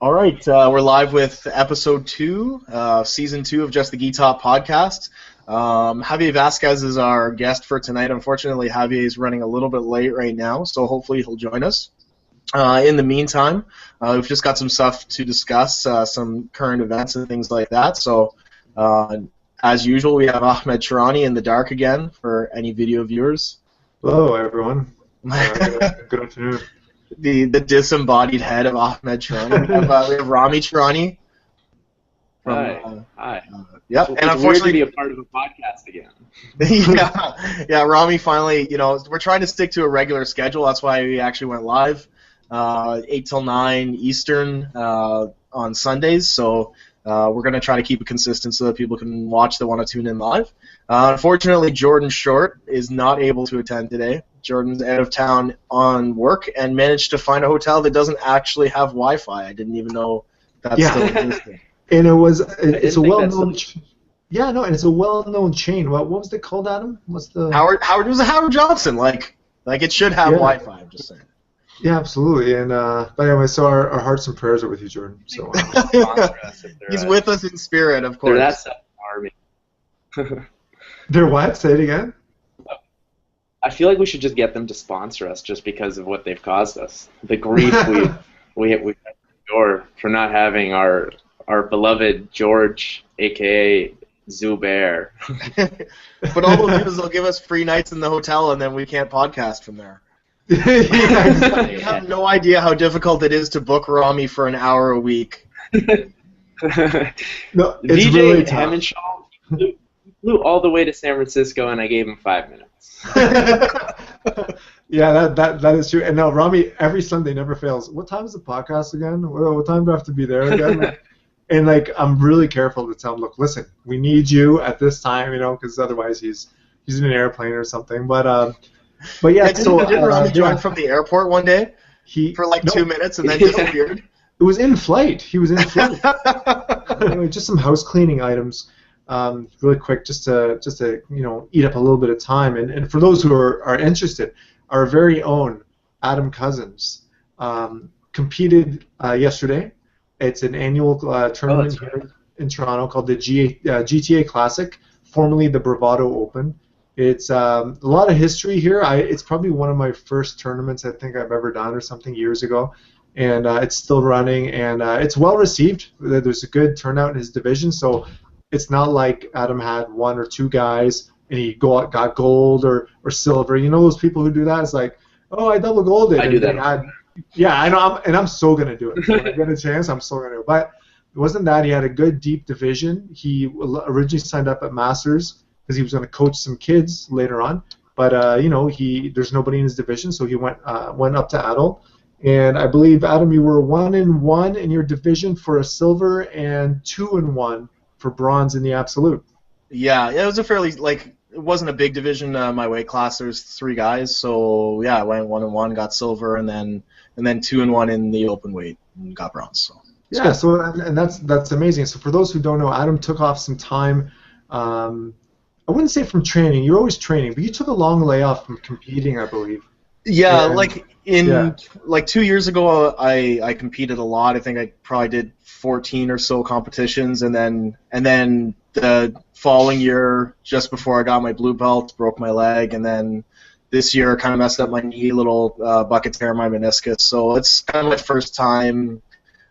All right, we're live with episode 2, season 2 of Just the Gi Top podcast. Javier Vasquez is our guest for tonight. Unfortunately, Javier is running a little bit late right now, so hopefully he'll join us. In the meantime, we've just got some stuff to discuss, some current events and things like that. So, as usual, we have Ahmed Sharani in the dark again for any video viewers. Hello, everyone. Good afternoon. The disembodied head of Ahmed Sharani. We have Rami Sharani. Hi. Yep. It's and unfortunately, weird to be a part of a podcast again. yeah. Rami finally, we're trying to stick to a regular schedule. That's why we actually went live, 8 till 9 Eastern on Sundays. So we're going to try to keep it consistent so that people can watch that want to tune in live. Unfortunately, Jordan Short is not able to attend today. Jordan's out of town on work and managed to find a hotel that doesn't actually have Wi-Fi. I didn't even know that still existed. And it's a well-known. And it's a well-known chain. What was it called, Adam? What's the Howard? It was a Howard Johnson. Like it should have Wi-Fi. I'm just saying. Yeah, absolutely. And but anyway, so our hearts and prayers are with you, Jordan. So he's with us in spirit, of course. They're that army. They're what? Say it again. I feel like we should just get them to sponsor us just because of what they've caused us. The grief we endure for not having our beloved George, a.k.a. Zubair. But all they'll do is they'll give us free nights in the hotel, and then we can't podcast from there. You have no idea how difficult it is to book Rami for an hour a week. No, it's BJ really tough. Hemmenshaw flew all the way to San Francisco, and I gave him 5 minutes. Yeah, that is true. And now Rami every Sunday never fails. What time is the podcast again? What time do I have to be there again? And I'm really careful to tell him, look, listen, we need you at this time, because otherwise he's in an airplane or something. But yeah. Didn't Rami join from the airport one day for 2 minutes and then disappeared? It was in flight. He was in flight. Anyway, just some house cleaning items. Really quick, just to eat up a little bit of time, and for those who are interested, our very own Adam Cousins competed yesterday. It's an annual tournament here in Toronto called the GTA Classic, formerly the Bravado Open. It's a lot of history here. It's probably one of my first tournaments I think I've ever done or something years ago, and it's still running, and it's well received. There's a good turnout in his division, so it's not like Adam had 1 or 2 guys and he got gold or silver. You know those people who do that? It's like, oh, I double golded. I do that. Yeah, I know, and I'm so going to do it. When I get a chance, I'm still going to do it. But it wasn't that. He had a good, deep division. He originally signed up at Masters because he was going to coach some kids later on. But, there's nobody in his division, so he went up to adult. And I believe, Adam, you were 1-1 in your division for a silver and 2-1 for bronze in the absolute. Yeah, it was a fairly, it wasn't a big division, my weight class. There's 3 guys, so yeah, I went 1-1, got silver, and then 2-1 in the open weight and got bronze. So yeah, so and that's amazing. So for those who don't know, Adam took off some time. I wouldn't say from training. You're always training, but you took a long layoff from competing, I believe. Yeah, 2 years ago, I competed a lot. I think I probably did 14 or so competitions, and then the following year, just before I got my blue belt, broke my leg, and then this year kind of messed up my knee, little bucket tear in my meniscus. So it's kind of my first time.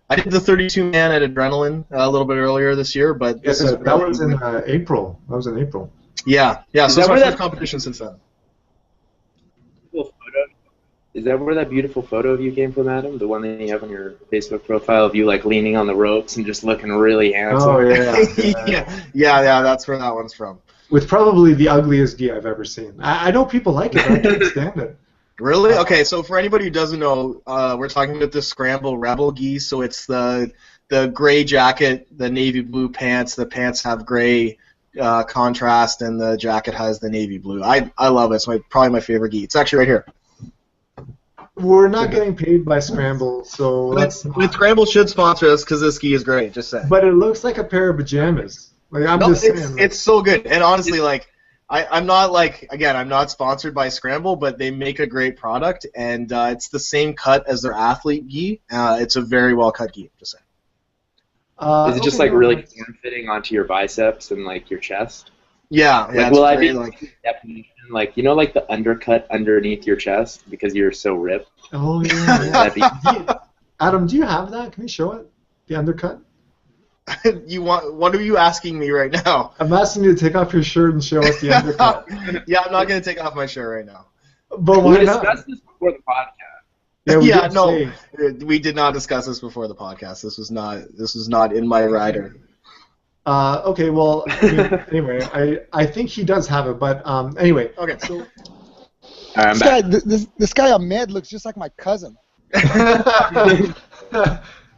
I did the 32-man at Adrenaline a little bit earlier this year, but that was in April. That was in April. Yeah. So it's my first competition since then. Is that where that beautiful photo of you came from, Adam? The one that you have on your Facebook profile of you leaning on the ropes and just looking really handsome. Oh yeah. yeah, that's where that one's from. With probably the ugliest gi I've ever seen. I know people like it, but I can't stand it. Really? Okay, so for anybody who doesn't know, we're talking about the Scramble Rebel gi. So it's the gray jacket, the navy blue pants. The pants have gray contrast, and the jacket has the navy blue. I love it. It's probably my favorite gi. It's actually right here. We're not getting paid by Scramble, so Scramble should sponsor us because this gi is great. Just saying. But it looks like a pair of pajamas. Just saying. It's so good, and honestly, I'm not sponsored by Scramble, but they make a great product, and it's the same cut as their athlete gi. It's a very well cut gi. Just saying. Is it just like really form-fitting onto your biceps and like your chest? Yeah, Like, will I be like definition, like like the undercut underneath your chest because you're so ripped? Oh yeah. Adam, do you have that? Can you show it? The undercut? What are you asking me right now? I'm asking you to take off your shirt and show us the undercut. Yeah, I'm not going to take off my shirt right now. But why We not? discussed this before the podcast. Yeah, no, we did not discuss this before the podcast. This was not in my rider. Okay, well, anyway, I think he does have it, but anyway. Okay. So, this guy Ahmed looks just like my cousin.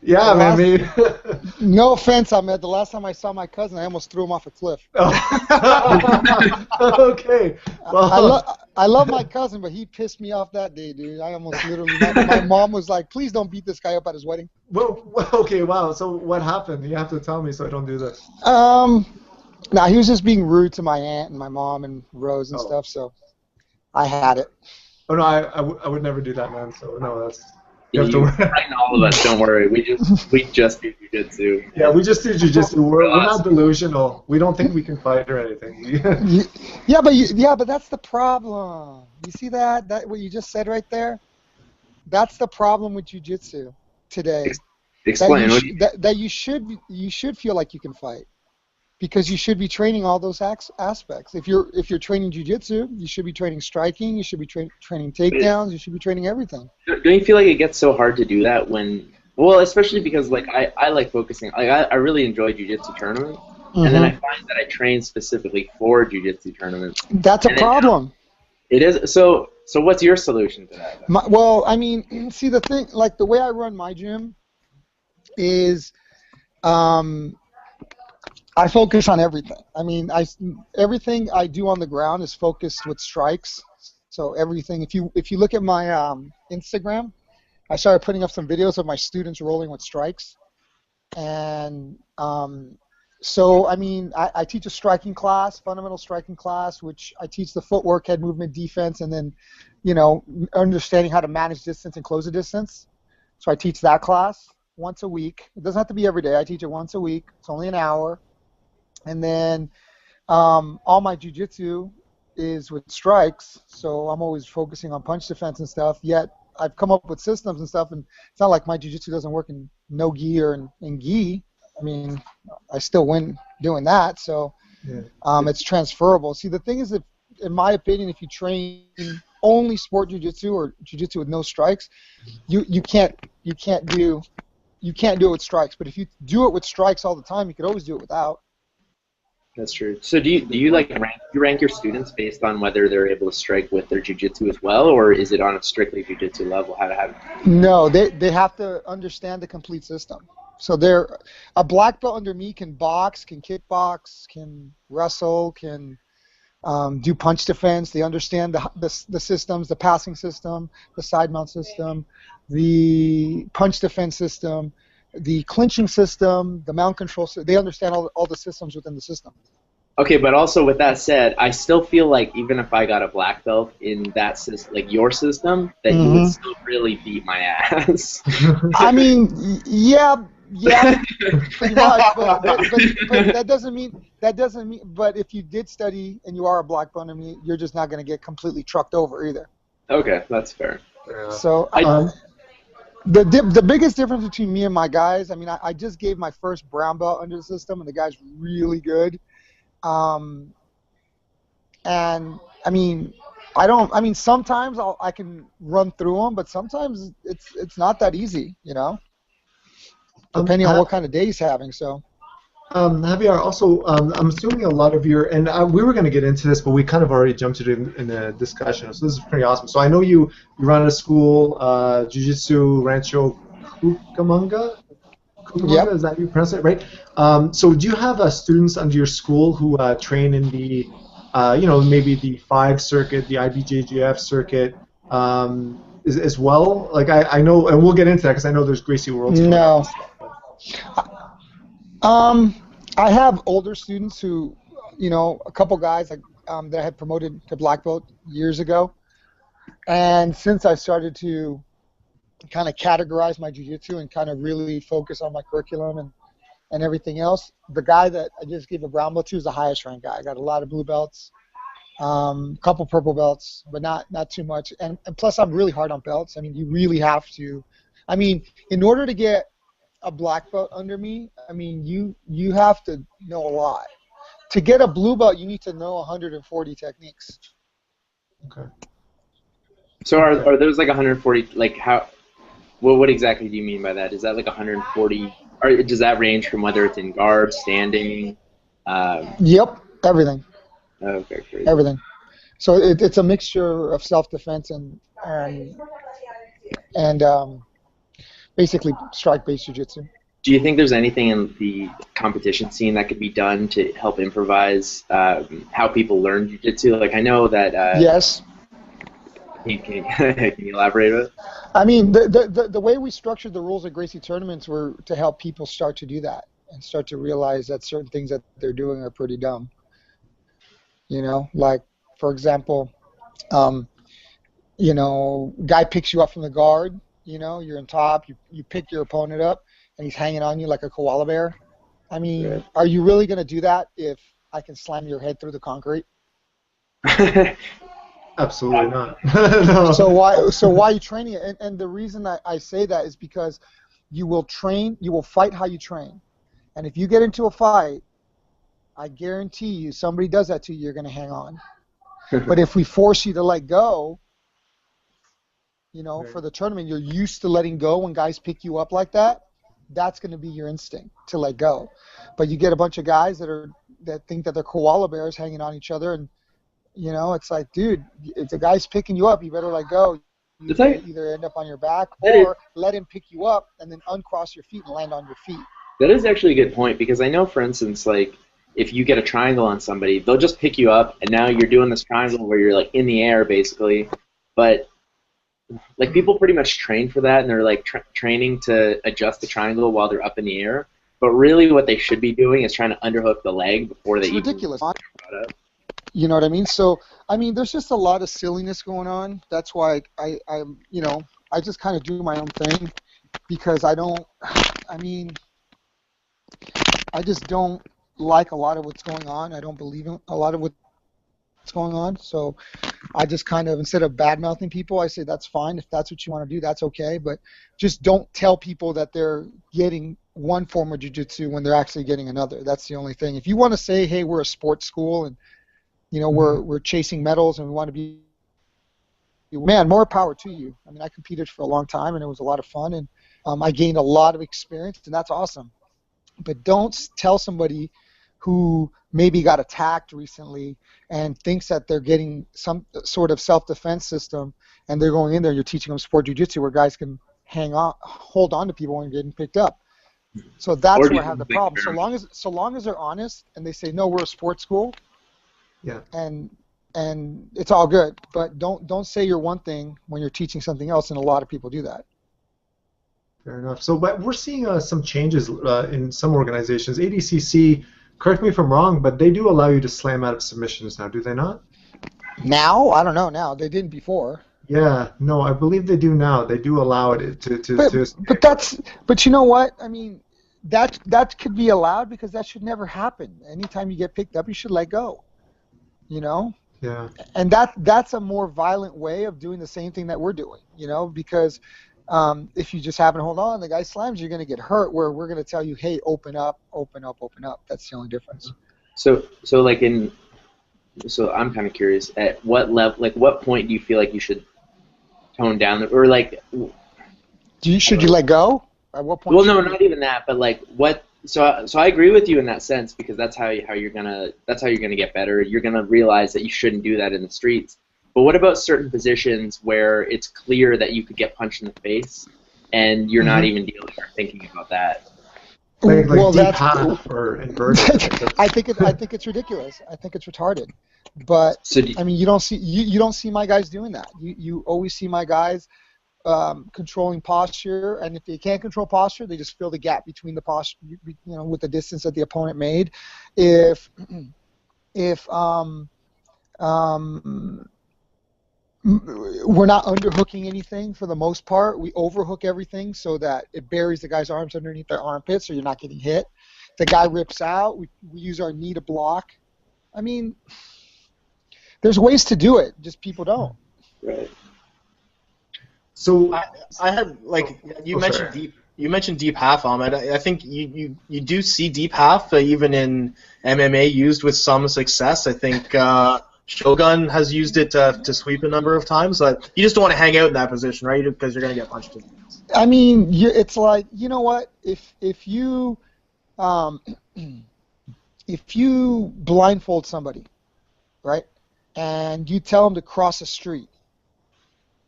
Yeah, man. Maybe. No offense, Ahmed. The last time I saw my cousin, I almost threw him off a cliff. Okay. Well, I love my cousin, but he pissed me off that day, dude. I almost literally. My mom was like, "Please don't beat this guy up at his wedding." Well, okay, wow. So what happened? You have to tell me so I don't do this. Nah, he was just being rude to my aunt and my mom and Rose and stuff. So I had it. Oh no, I would never do that, man. So no, that's. You have to frighten all of us. Don't worry. We just do jiu-jitsu. Yeah, we just do jiu-jitsu. We're not delusional. We don't think we can fight or anything. Yeah, but that's the problem. You see that what you just said right there? That's the problem with jiu-jitsu today. Explain. That you should feel like you can fight, because you should be training all those aspects. If you're training jiu-jitsu, you should be training striking. You should be training takedowns. You should be training everything. Don't you feel like it gets so hard to do that when? Well, especially because like I like focusing. Like I really enjoy jiu-jitsu tournaments, and then I find that I train specifically for jiu-jitsu tournaments. That's a problem. It is. So what's your solution to that? Well, I mean, see, the thing, like the way I run my gym is, I focus on everything. I mean, everything I do on the ground is focused with strikes. So everything. If you look at my Instagram, I started putting up some videos of my students rolling with strikes, and so I mean, I teach a striking class, fundamental striking class, which I teach the footwork, head movement, defense, and then understanding how to manage distance and close a distance. So I teach that class once a week. It doesn't have to be every day. I teach it once a week. It's only an hour. And then all my jiu-jitsu is with strikes, so I'm always focusing on punch defense and stuff, yet I've come up with systems and stuff, and it's not like my jiu-jitsu doesn't work in no gi or in gi. I mean, I still win doing that, so it's transferable. See, the thing is that, in my opinion, if you train only sport jiu-jitsu or jiu-jitsu with no strikes, you can't do it with strikes. But if you do it with strikes all the time, you could always do it without. That's true. So do you like rank your students based on whether they're able to strike with their jiu-jitsu as well, or is it on a strictly jiu-jitsu level? No, they have to understand the complete system. So a black belt under me can box, can kickbox, can wrestle, can do punch defense. They understand the systems, the passing system, the side mount system, the punch defense system, the clinching system, the mount control system. They understand all the systems within the system. Okay, but also with that said, I still feel like even if I got a black belt in that system, like your system, that you would still really beat my ass. I mean, yeah, pretty much, but that doesn't mean. But if you did study and you are a black belt, I mean, you're just not going to get completely trucked over either. Okay, that's fair. So. The biggest difference between me and my guys, I mean, I just gave my first brown belt under the system, and the guy's really good. And I mean, sometimes I can run through them, but sometimes it's not that easy, depending on what kind of day he's having. So. Javier, also, I'm assuming a lot of your, and we were going to get into this, but we kind of already jumped to it in the discussion, so this is pretty awesome. So I know you run a school, Jiu-Jitsu Rancho Cucamonga? Yep. Is that how you pronounce it, right? So do you have students under your school who train in the, maybe the 5 circuit, the IBJJF circuit, as well? Like I know, and we'll get into that because I know there's Gracie Worlds. No. I have older students who, a couple guys that I had promoted to black belt years ago, and since I started to kind of categorize my jiu-jitsu and kind of really focus on my curriculum and and everything else. The guy that I just gave a brown belt to is the highest ranked guy. I got a lot of blue belts, couple purple belts, but not too much. And plus, I'm really hard on belts. I mean, you really have to. I mean, in order to get a black belt under me, I mean, you have to know a lot. To get a blue belt, you need to know 140 techniques. Okay. So are those like 140? Like how? What exactly do you mean by that? Is that like 140? Or does that range from whether it's in guard, standing? Yep, everything. Okay, great. Everything. So it's a mixture of self-defense and basically strike-based jiu-jitsu. Do you think there's anything in the competition scene that could be done to help improvise how people learn jiu-jitsu? Like I know that. Yes. Can you elaborate a bit? I mean, the way we structured the rules at Gracie tournaments were to help people start to do that and start to realize that certain things that they're doing are pretty dumb. You know, like, for example, you know, guy picks you up from the guard, you know, you're in top, you pick your opponent up, and he's hanging on you like a koala bear. I mean, yeah. Are you really going to do that if I can slam your head through the concrete? Absolutely not. No. So why are you training it? And the reason I say that is because you will fight how you train. And if you get into a fight, I guarantee you somebody does that to you, you're going to hang on. But if we force you to let go, you know, for the tournament, you're used to letting go when guys pick you up like that, that's going to be your instinct to let go. But you get a bunch of guys that think that they're koala bears hanging on each other, and you know, it's like, dude, if the guy's picking you up, you better let go. You either end up on your back or let him pick you up and then uncross your feet and land on your feet. That is actually a good point, because I know, for instance, like if you get a triangle on somebody, they'll just pick you up, and now you're doing this triangle where you're like in the air basically. But like people pretty much train for that, and they're like training to adjust the triangle while they're up in the air. But really, what they should be doing is trying to underhook the leg before they it's ridiculous. Even up. You know what I mean? So, I mean, there's just a lot of silliness going on. That's why I you know, I just kind of do my own thing, because I just don't like a lot of what's going on. I don't believe in a lot of what's going on. So I just kind of, instead of bad-mouthing people, I say that's fine. If that's what you want to do, that's okay. But just don't tell people that they're getting one form of jiu-jitsu when they're actually getting another. That's the only thing. If you want to say, hey, we're a sports school and you know, we're chasing medals and we want to be, man, more power to you. I mean, I competed for a long time and it was a lot of fun, and I gained a lot of experience, and that's awesome. But don't tell somebody who maybe got attacked recently and thinks that they're getting some sort of self-defense system, and they're going in there, you're teaching them sport jiu-jitsu where guys can hold on to people when getting picked up. So that's where I have the problem. So long as they're honest and they say, no, we're a sports school, yeah, and it's all good, but don't say you're one thing when you're teaching something else, and a lot of people do that. Fair enough. So, but we're seeing some changes in some organizations. ADCC, correct me if I'm wrong, but they do allow you to slam out of submissions now, do they not? Now? I don't know now. They didn't before. Yeah, no, I believe they do now. They do allow it But you know what? I mean, that could be allowed, because that should never happen. Anytime you get picked up, you should let go. You know? Yeah. And that's a more violent way of doing the same thing that we're doing, you know, because if you just happen to hold on, the guy slams, you're going to get hurt, where we're going to tell you, hey, open up, open up, open up. That's the only difference. So I'm kind of curious, at what level, like what point do you feel like you should tone down, or like should you let go? At what point? Well, no, not even that, but like what. So I agree with you in that sense, because that's how you're gonna get better. You're gonna realize that you shouldn't do that in the streets. But what about certain positions where it's clear that you could get punched in the face, and you're not even dealing or thinking about that? Like deep half or inverted. I think it's ridiculous. I think it's retarded. But I mean, you don't see my guys doing that. You always see my guys controlling posture, and if they can't control posture, they just fill the gap between the posture, you know, with the distance that the opponent made. If we're not underhooking anything for the most part, we overhook everything so that it buries the guy's arms underneath their armpits, so you're not getting hit. the guy rips out. We use our knee to block. I mean, there's ways to do it. Just people don't. Right. So I had like you mentioned deep. You mentioned deep half, Ahmed. I think you do see deep half even in MMA used with some success. I think Shogun has used it to sweep a number of times. But you just don't want to hang out in that position, right? Because you're going to get punched in the face. I mean, it's like, you know what? If you blindfold somebody, right, and you tell them to cross a street,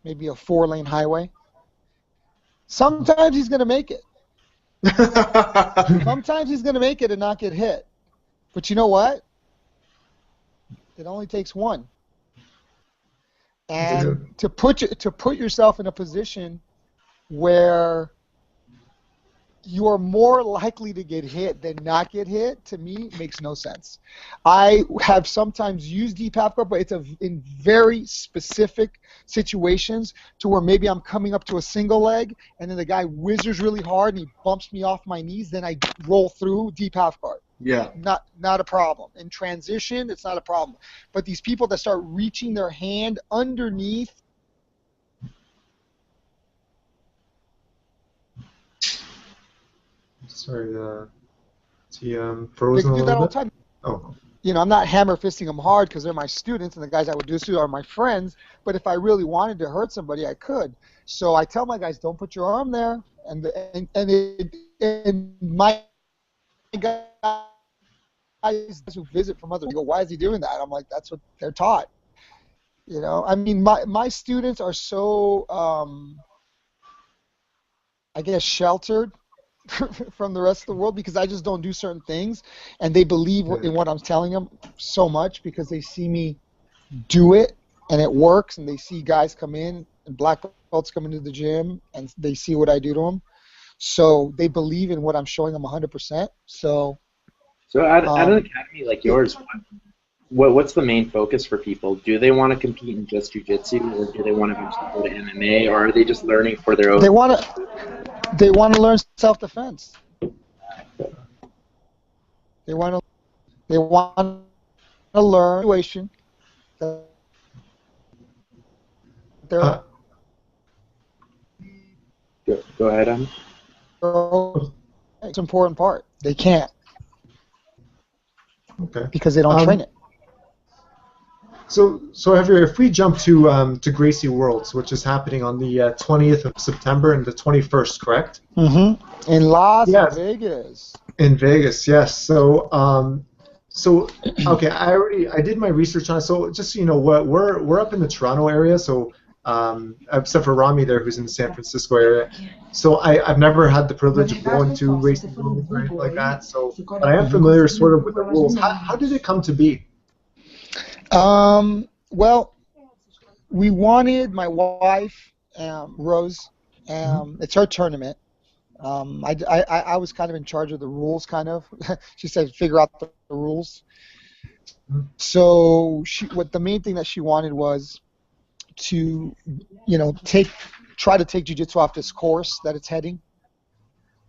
maybe a 4-lane highway, sometimes he's going to make it. Sometimes he's going to make it and not get hit. But you know what? It only takes one. And to put yourself in a position where you are more likely to get hit than not get hit, to me, makes no sense. I have sometimes used deep half guard, but it's in very specific situations to where maybe I'm coming up to a single leg, and then the guy whizzes really hard and he bumps me off my knees, then I roll through deep half guard. Yeah. Not a problem. In transition, it's not a problem. But these people that start reaching their hand underneath. Sorry, is he frozen a They do little that all the bit? time. Oh. You know, I'm not hammer fisting them hard because they're my students, and the guys I would do this to are my friends. But if I really wanted to hurt somebody, I could. So I tell my guys, don't put your arm there. And my guys who visit from other, they go, why is he doing that? I'm like, that's what they're taught. You know, I mean, my students are so, I guess, sheltered from the rest of the world because I just don't do certain things, and they believe in what I'm telling them so much because they see me do it and it works, and they see guys come in and black belts come into the gym and they see what I do to them, so they believe in what I'm showing them 100%. So at an academy like yours, what's the main focus for people? Do they want to compete in just jiu-jitsu, or do they want to eventually go to MMA, or are they just learning for their own? They want to learn self-defense. They want to learn situation. Go ahead, Em. It's an important part. They can't. Okay. Because they don't train it. So Javier, if we jump to Gracie Worlds, which is happening on the 20th of September and the 21st, correct? Mm-hmm. In Las Vegas. In Vegas, yes. So okay, I did my research on it. So just so you know, we're up in the Toronto area, so except for Rami there, who's in the San Francisco area. So I've never had the privilege of going to Gracie Worlds or anything like that. So but I am familiar sort of with the rules. How did it come to be? Well, we wanted my wife, Rose. It's her tournament. I was kind of in charge of the rules, kind of. She said, figure out the rules. So what the main thing that she wanted was to, try to take jiu-jitsu off this course that it's heading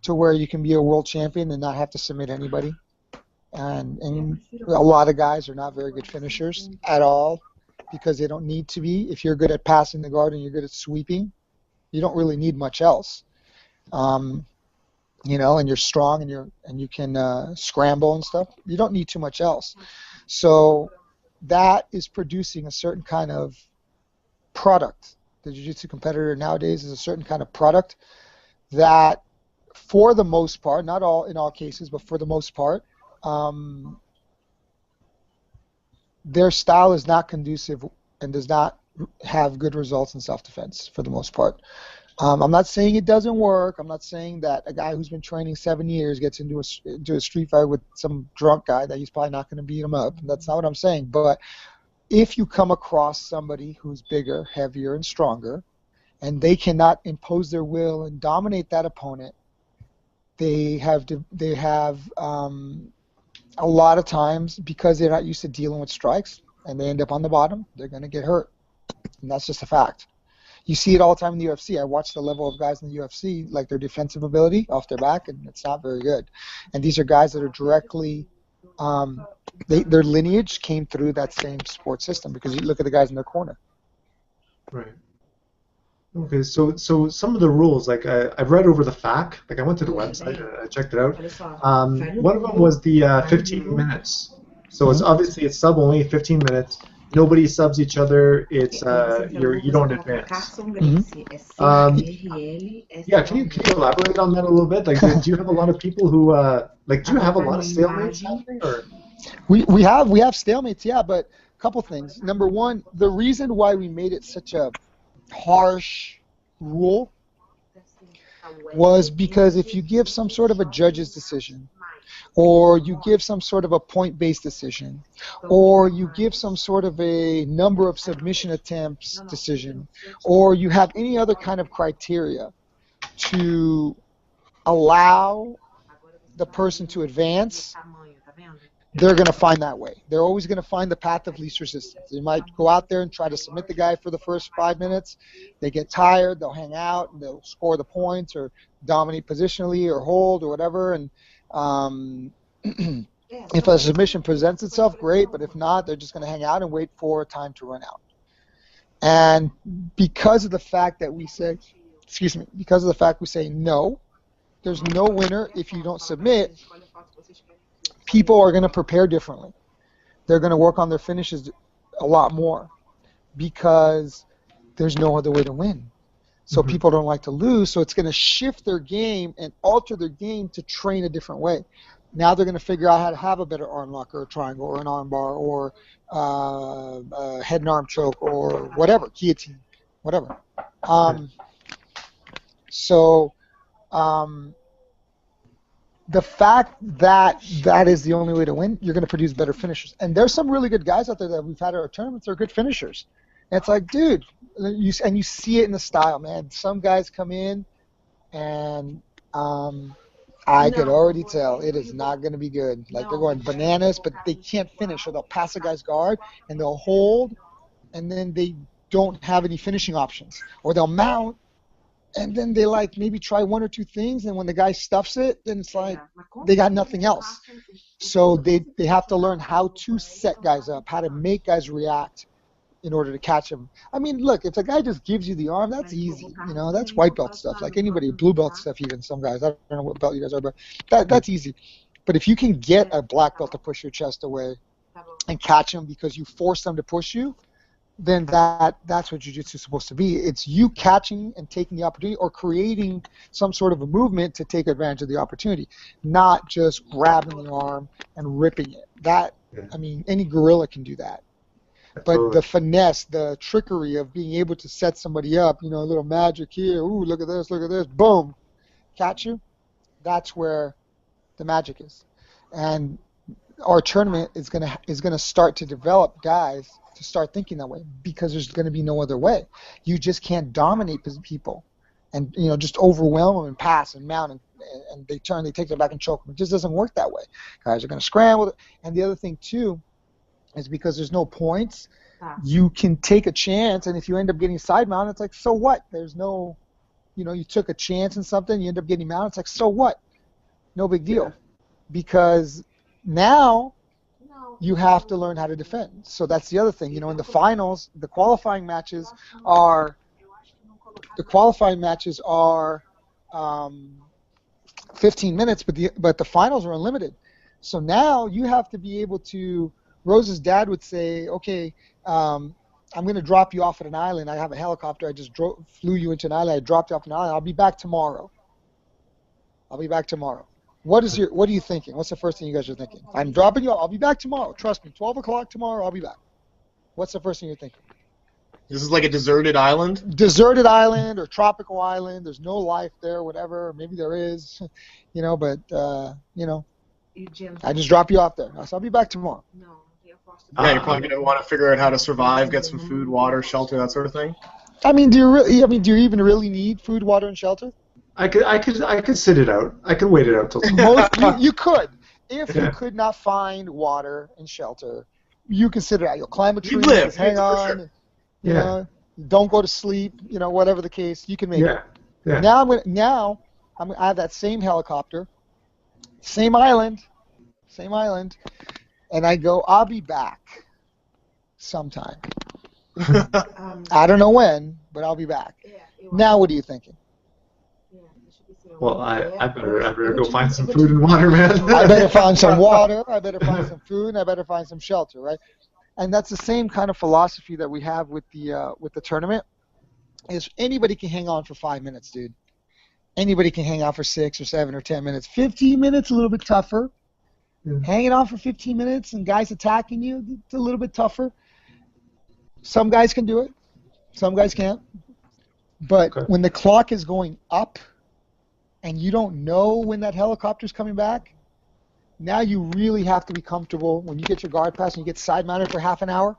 to where you can be a world champion and not have to submit anybody. And a lot of guys are not very good finishers at all because they don't need to be. If you're good at passing the guard and you're good at sweeping, you don't really need much else. And you're strong and you can scramble and stuff. You don't need too much else. So that is producing a certain kind of product. The jiu-jitsu competitor nowadays is a certain kind of product that, for the most part, not all in all cases, but for the most part, their style is not conducive and does not have good results in self-defense for the most part. I'm not saying it doesn't work. I'm not saying that a guy who's been training 7 years gets into a street fight with some drunk guy that he's probably not going to beat him up. That's not what I'm saying. But if you come across somebody who's bigger, heavier, and stronger, and they cannot impose their will and dominate that opponent, they have a lot of times, because they're not used to dealing with strikes and they end up on the bottom, they're going to get hurt. And that's just a fact. You see it all the time in the UFC. I watch the level of guys in the UFC, like their defensive ability off their back, and it's not very good. And these are guys that are directly, their lineage came through that same sports system, because you look at the guys in their corner. Right. Okay, so some of the rules, like I've read over the FAQ, like I went to the website and I checked it out. One of them was the 15 minutes. So it's obviously it's sub only, 15 minutes. Nobody subs each other. It's you don't advance. Yeah, can you elaborate on that a little bit? Like, do you have a lot of people who like? Do you have a lot of stalemates happening, or? We have stalemates, yeah, but a couple things. Number one, the reason why we made it such a harsh rule was because if you give some sort of a judge's decision, or you give some sort of a point-based decision, or you give some sort of a number of submission attempts decision, or you have any other kind of criteria to allow the person to advance, they're going to find that way. They're always going to find the path of least resistance. They might go out there and try to submit the guy for the first 5 minutes. They get tired. They'll hang out, and they'll score the points or dominate positionally or hold or whatever. And if a submission presents itself, great. But if not, they're just going to hang out and wait for time to run out. And because of the fact that we say, no, there's no winner if you don't submit, people are going to prepare differently. They're going to work on their finishes a lot more because there's no other way to win. So people don't like to lose, so it's going to shift their game and alter their game to train a different way. Now they're going to figure out how to have a better arm lock or a triangle or an arm bar or a head and arm choke or whatever, guillotine, whatever. The fact that that is the only way to win, you're going to produce better finishers. And there's some really good guys out there that we've had at our tournaments that are good finishers. And it's like, dude, you see it in the style, man. Some guys come in, and I could already tell it is not going to be good. Like, they're going bananas, but they can't finish. Or they'll pass a guy's guard, and they'll hold, and then they don't have any finishing options. Or they'll mount, and then they like maybe try one or two things, and when the guy stuffs it, then it's like they got nothing else. So they have to learn how to set guys up, how to make guys react in order to catch them. I mean, look, if a guy just gives you the arm, that's easy. You know, that's white belt stuff. Like anybody, blue belt stuff even, some guys. I don't know what belt you guys are, but that's easy. But if you can get a black belt to push your chest away and catch them because you force them to push you, then that's what jiu-jitsu is supposed to be. It's you catching and taking the opportunity or creating some sort of a movement to take advantage of the opportunity, not just grabbing the arm and ripping it. I mean, any gorilla can do that. But the finesse, the trickery of being able to set somebody up, you know, a little magic here, ooh, look at this, boom, catch you, that's where the magic is. And our tournament is gonna start to develop guys to start thinking that way, because there's going to be no other way. You just can't dominate people and, you know, just overwhelm them and pass and mount and they take their back and choke them. It just doesn't work that way. Guys are going to scramble. And the other thing too is because there's no points, you can take a chance, and if you end up getting side mounted, it's like, so what? There's no, you know, you took a chance in something, you end up getting mounted, it's like, so what? No big deal. Because now you have to learn how to defend. So that's the other thing. You know, in the finals, the qualifying matches are 15 minutes, but the finals are unlimited. So now you have to be able to. Rose's dad would say, "Okay, I'm going to drop you off at an island. I have a helicopter. I just flew you into an island. I dropped you off an island. I'll be back tomorrow. What are you thinking? What's the first thing you guys are thinking? I'm dropping you off. I'll be back tomorrow. Trust me. 12 o'clock tomorrow, I'll be back. What's the first thing you're thinking? This is like a deserted island? Deserted island or tropical island. There's no life there, whatever. Maybe there is, you know, but, you know, I just drop you off there. So I'll be back tomorrow. Yeah, you're probably going to want to figure out how to survive, get some food, water, shelter, that sort of thing. I mean, do you even really need food, water, and shelter? I could sit it out. I could wait it out till tomorrow. You could. If you could not find water and shelter, you can sit it out. You'll climb a tree, hang on. Sure. You know, don't go to sleep, you know, whatever the case, you can make it. Yeah. Now I have that same helicopter, same island, and I go, I'll be back sometime. I don't know when, but I'll be back. Now, what are you thinking? Well, I better go find some food and water, man. I better find some water. I better find some food. And I better find some shelter, right? And that's the same kind of philosophy that we have with the tournament. Is anybody can hang on for 5 minutes, dude. Anybody can hang out for 6 or 7 or 10 minutes. 15 minutes, a little bit tougher. Yeah. Hanging on for 15 minutes and guys attacking you, it's a little bit tougher. Some guys can do it. Some guys can't. But when the clock is going up and you don't know when that helicopter's coming back, now you really have to be comfortable when you get your guard pass and you get side mounted for half an hour.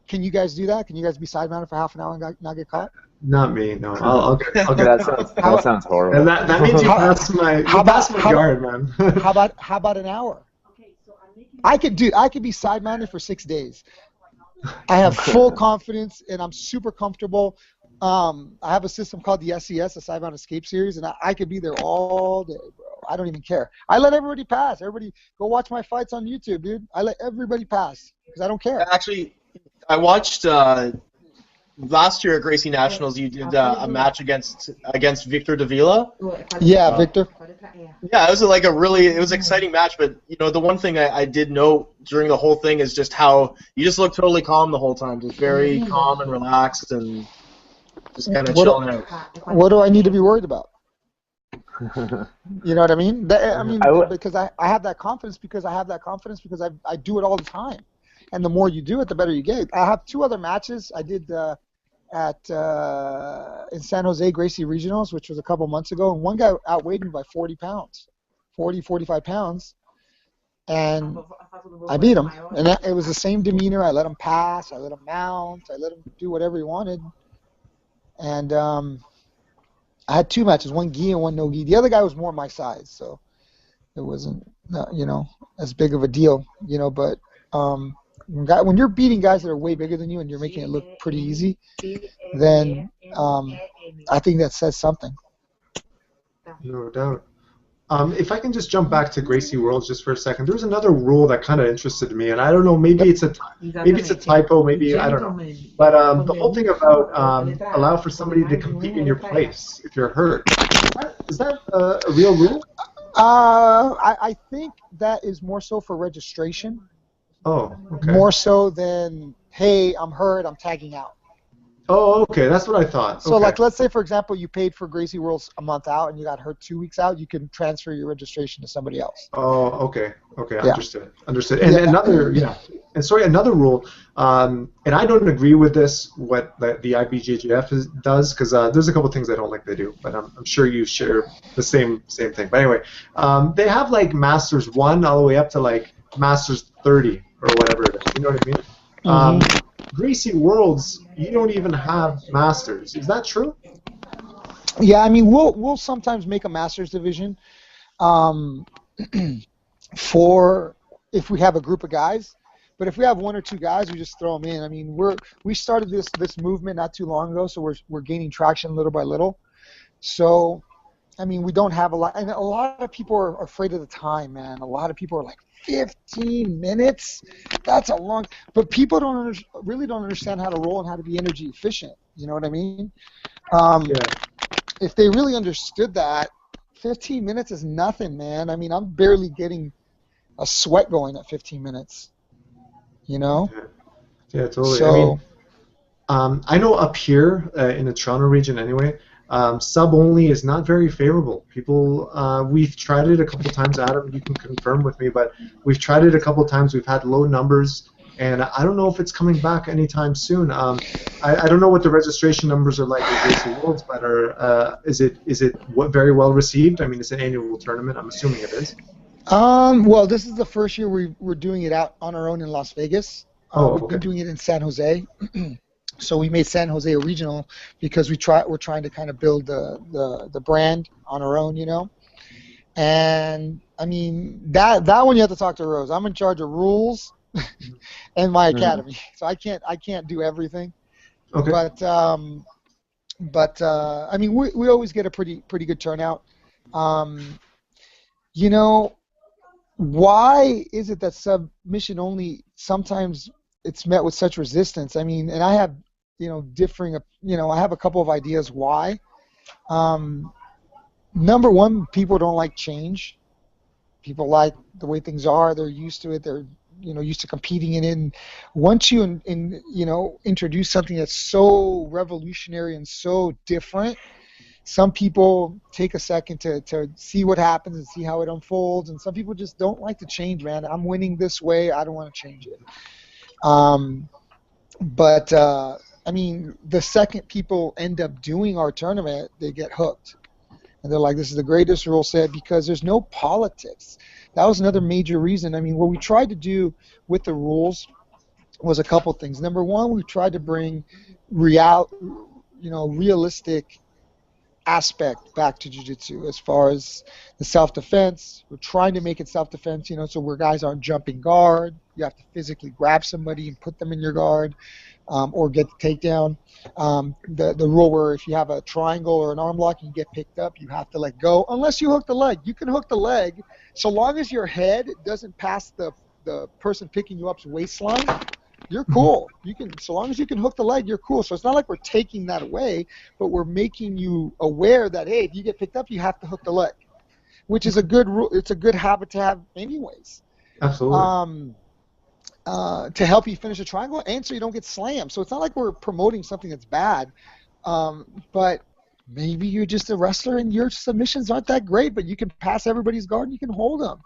Can you guys do that? Can you guys be side mounted for half an hour and not get caught? Not me, no. I'll get that sounds horrible. And that means you pass my guard, man. How about an hour? I could be side mounted for 6 days. I have full confidence and I'm super comfortable. I have a system called the SES, the Side Mount Escape Series, and I could be there all day, bro. I don't even care. I let everybody pass. Everybody go watch my fights on YouTube, dude. I let everybody pass because I don't care. Actually, I watched last year at Gracie Nationals. You did a match against Victor Davila. Yeah, Victor. Yeah, it was it was an exciting match. But you know, the one thing I did note during the whole thing is just how you just looked totally calm the whole time, just very calm and relaxed and just kind of chilling out. What do I need to be worried about? You know what I mean? Because I have that confidence because I do it all the time. And the more you do it, the better you get. I have 2 other matches. I did in San Jose Gracie Regionals, which was a couple months ago, and one guy outweighed me by 40 pounds, 45 pounds, and I beat him. And it was the same demeanor. I let him pass. I let him mount. I let him do whatever he wanted. And I had 2 matches, one gi and one no gi. The other guy was more my size, so it wasn't, as big of a deal, but when you're beating guys that are way bigger than you and you're making it look pretty easy, then I think that says something. No doubt. If I can just jump back to Gracie Worlds just for a second, there was another rule that kind of interested me, and I don't know, maybe it's a typo, maybe I don't know. But the whole thing about allow for somebody to compete in your place if you're hurt, is that a real rule? I think that is more so for registration. Oh, okay. More so than, hey, I'm hurt, I'm tagging out. Oh, okay, that's what I thought. So, let's say, for example, you paid for Gracie Worlds a month out and you got hurt 2 weeks out, you can transfer your registration to somebody else. Oh, okay, yeah. Understood. And another rule, and I don't agree with this, what the IBJJF does, because there's a couple things I don't like they do, but I'm sure you share the same thing. But anyway, they have Masters 1 all the way up to Masters 30 or whatever it is. You know what I mean? Gracie Worlds, you don't even have Masters. Is that true? Yeah, I mean, we'll sometimes make a Masters division for if we have a group of guys. But if we have 1 or 2 guys, we just throw them in. I mean, we started this movement not too long ago, so we're gaining traction little by little. So, I mean, we don't have a lot, and a lot of people are afraid of the time, man. A lot of people are like, 15 minutes? That's a long... But people really don't understand how to roll and how to be energy efficient. You know what I mean? If they really understood that, 15 minutes is nothing, man. I mean, I'm barely getting a sweat going at 15 minutes. You know? Yeah, totally. So, I know up here in the Toronto region anyway, sub-only is not very favorable. People, we've tried it a couple times, Adam, you can confirm with me, but we've tried it a couple times. We've had low numbers, and I don't know if it's coming back anytime soon. I don't know what the registration numbers are like at Gracie Worlds, but is it very well received? I mean, it's an annual tournament. I'm assuming it is. Well, this is the first year we're doing it out on our own in Las Vegas. We've been doing it in San Jose. So we made San Jose a regional because we're trying to kind of build the brand on our own, And I mean that one you have to talk to Rose. I'm in charge of rules and my academy, so I can't do everything. Okay. But I mean, we always get a pretty good turnout. You know, why is it that submission only sometimes it's met with such resistance? I mean, and I have, I have a couple of ideas why. Number one, people don't like change. People like the way things are. They're used to it. They're used to competing in it. And once you introduce something that's so revolutionary and so different, some people take a second to see what happens and see how it unfolds, and some people just don't like to change, man. I'm winning this way. I don't want to change it. But I mean, the second people end up doing our tournament, they get hooked. And they're like, this is the greatest rule set because there's no politics. That was another major reason. I mean, what we tried to do with the rules was a couple things. Number one, we tried to bring realistic aspect back to jiu-jitsu as far as the self-defense. We're trying to make it self-defense, so where guys aren't jumping guard. You have to physically grab somebody and put them in your guard. Or get the takedown. The rule where if you have a triangle or an arm lock and you get picked up, you have to let go unless you hook the leg. You can hook the leg so long as your head doesn't pass the person picking you up's waistline. You're cool. So long as you can hook the leg, you're cool. So it's not like we're taking that away, but we're making you aware that, hey, if you get picked up, you have to hook the leg, which is a good rule. It's a good habit to have anyways. Absolutely. To help you finish a triangle and so you don't get slammed. So it's not like we're promoting something that's bad, but maybe you're just a wrestler and your submissions aren't that great, but you can pass everybody's guard and you can hold them.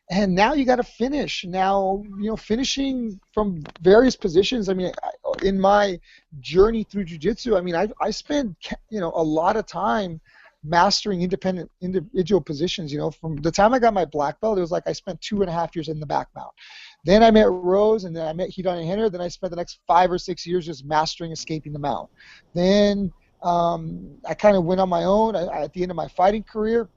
And now you got to finish. Now, finishing from various positions. I mean, in my journey through jiu-jitsu, I mean, I spent, a lot of time mastering individual positions. From the time I got my black belt, it was like I spent 2.5 years in the back mount. Then I met Rose, and then I met Hidon and Henner. Then I spent the next 5 or 6 years just mastering escaping the mount. Then I kind of went on my own. At the end of my fighting career,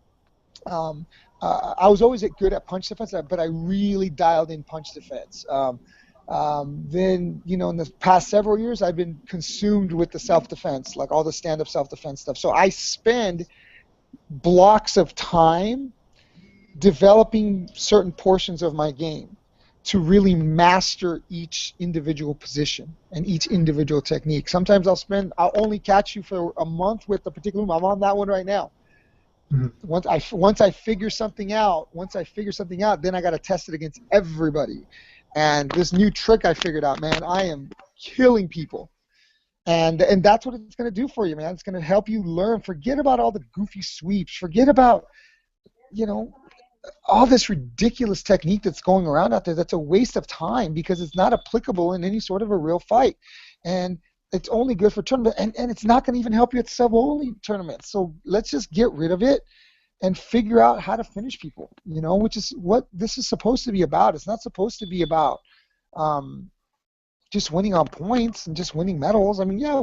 I was always good at punch defense, but I really dialed in punch defense. Then, in the past several years, I've been consumed with the self-defense, like all the stand-up self-defense stuff. So I spend blocks of time developing certain portions of my game to really master each individual position and each individual technique. Sometimes I'll only catch you for a month with a particular move. I'm on that one right now. Mm-hmm. Once I figure something out, then I got to test it against everybody. And this new trick I figured out, man, I am killing people. And that's what it's going to do for you, man. It's going to help you learn. Forget about all the goofy sweeps. Forget about, all this ridiculous technique that's going around out there. That's a waste of time because it's not applicable in any sort of a real fight. And it's only good for tournament, and it's not going to even help you at sub-only tournaments. So let's just get rid of it and figure out how to finish people, which is what this is supposed to be about. It's not supposed to be about just winning on points and just winning medals. I mean, yeah,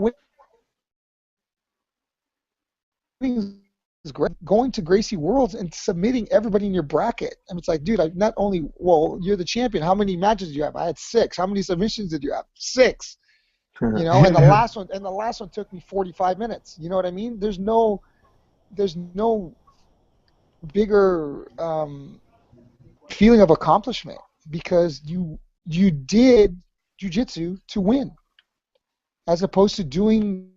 winning is great. Going to Gracie Worlds and submitting everybody in your bracket. I mean, it's like, dude, you're the champion. How many matches did you have? I had 6. How many submissions did you have? 6. And the last one took me 45 minutes. You know what I mean? There's no bigger feeling of accomplishment because you did jiu-jitsu to win, as opposed to doing.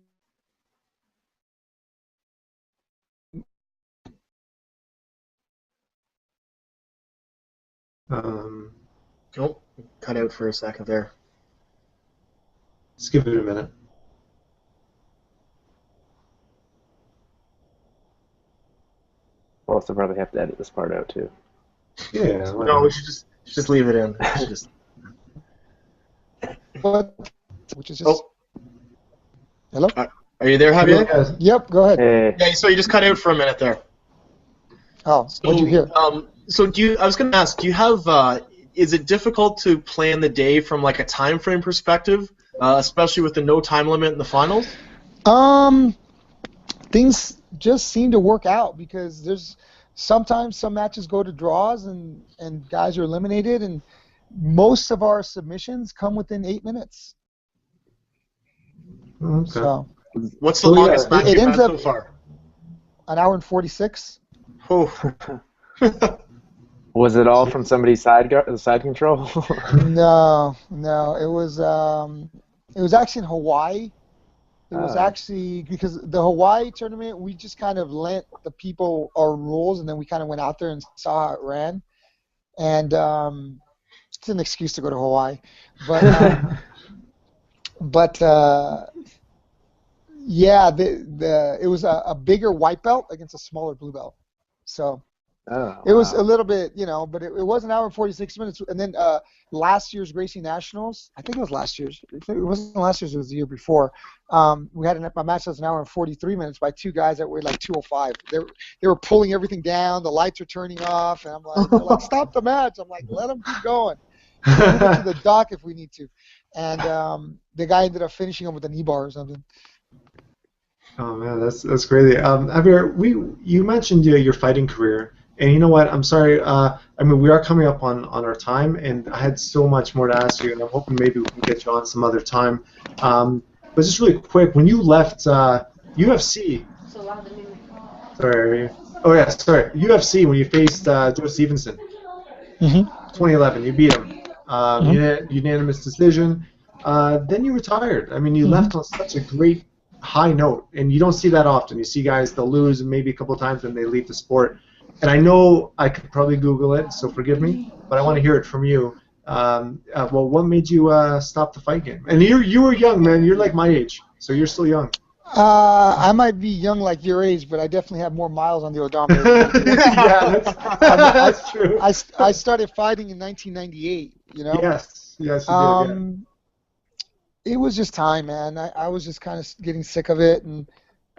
Oh, cut out for a second there. Let's give it a minute. We'll also probably have to edit this part out too. Yeah. No, we should just leave it in. Which is just. Oh. Hello. Are you there, Javier? Yep. Go ahead. Hey. Yeah. So you just cut out for a minute there. Oh. So, what'd you hear? So I was going to ask, do you have? Is it difficult to plan the day from like a time frame perspective, especially with the no time limit in the finals? Things just seem to work out because there's sometimes some matches go to draws and guys are eliminated, and most of our submissions come within 8 minutes. Okay. So What's the longest match it you've ends had up so far? an hour and 46. Oh. Was it all from somebody's side control? No, it was actually in Hawaii. It was Oh. actually because the Hawaii tournament, we just kind of lent the people our rules, and then we kind of went out there and saw how it ran. And it's an excuse to go to Hawaii, but yeah, it was a bigger white belt against a smaller blue belt. So it was a little bit, but it was an hour and 46 minutes. And then last year's Gracie Nationals, I think it was last year's. It wasn't last year's, it was the year before. We had a match that was an hour and 43 minutes by two guys that were like 205. They were pulling everything down. The lights are turning off. And I'm like, they're like, stop the match. I'm like, let them keep going. Move it to the dock if we need to. And the guy ended up finishing him with a knee bar or something. Oh man, that's crazy. Javier, you mentioned your fighting career, and you know what? I'm sorry. I mean, we are coming up on our time, and I had so much more to ask you, and I'm hoping maybe we can get you on some other time. But just really quick, when you left UFC. Sorry. Oh yeah, sorry. UFC when you faced Joe Stevenson. 2011, you beat him. Unanimous decision. Then you retired. I mean, you left on such a great high note, and you don't see that often. You see guys, they'll lose maybe a couple of times and they leave the sport. And I know I could probably Google it, so forgive me, but I want to hear it from you. Well, what made you stop the fight game? And you were young, man. You're like my age, so you're still young. I might be young like your age, but I definitely have more miles on the odometer. Yeah, that's true. I started fighting in 1998, Yes, you did, yeah. It was just time, man. I was just kind of getting sick of it, and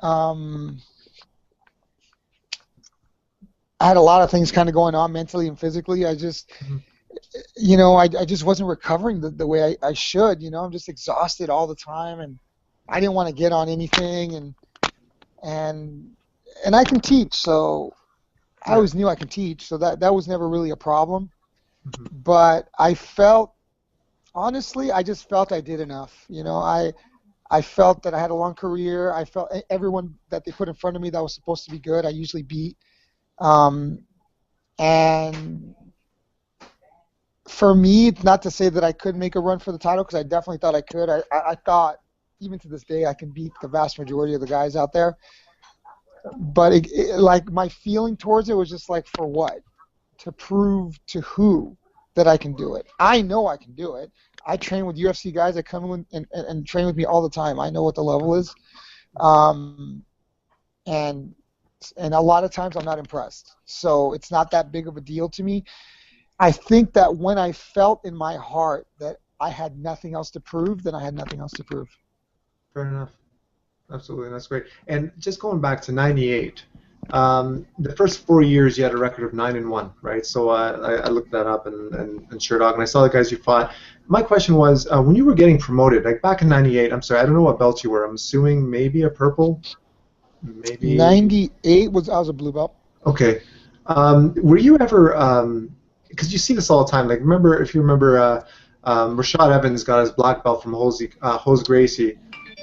I had a lot of things kind of going on mentally and physically. I just, I just wasn't recovering the way I should. I'm just exhausted all the time, and I didn't want to get on anything, and I can teach, so I always knew I could teach, so that was never really a problem. But I felt. Honestly, I just felt I did enough. I felt that I had a long career. I felt everyone that they put in front of me that was supposed to be good, I usually beat. And for me, not to say that I could make a run for the title, because I definitely thought I could. I thought, even to this day, I can beat the vast majority of the guys out there. But like my feeling towards it was just like, for what? To prove to who that I can do it. I know I can do it. I train with UFC guys that come in and train with me all the time. I know what the level is. And a lot of times I'm not impressed. So it's not that big of a deal to me. I think that when I felt in my heart that I had nothing else to prove, then I had nothing else to prove. Fair enough. Absolutely, that's great. And just going back to '98, the first 4 years you had a record of 9-1, right? So I looked that up and Sure Dog, and I saw the guys you fought. My question was, when you were getting promoted, like back in '98, I'm sorry, I don't know what belt you were. I'm assuming maybe a purple, maybe. '98 I was a blue belt. Okay. Were you ever? Because you see this all the time. Like if you remember, Rashad Evans got his black belt from Jose Gracie.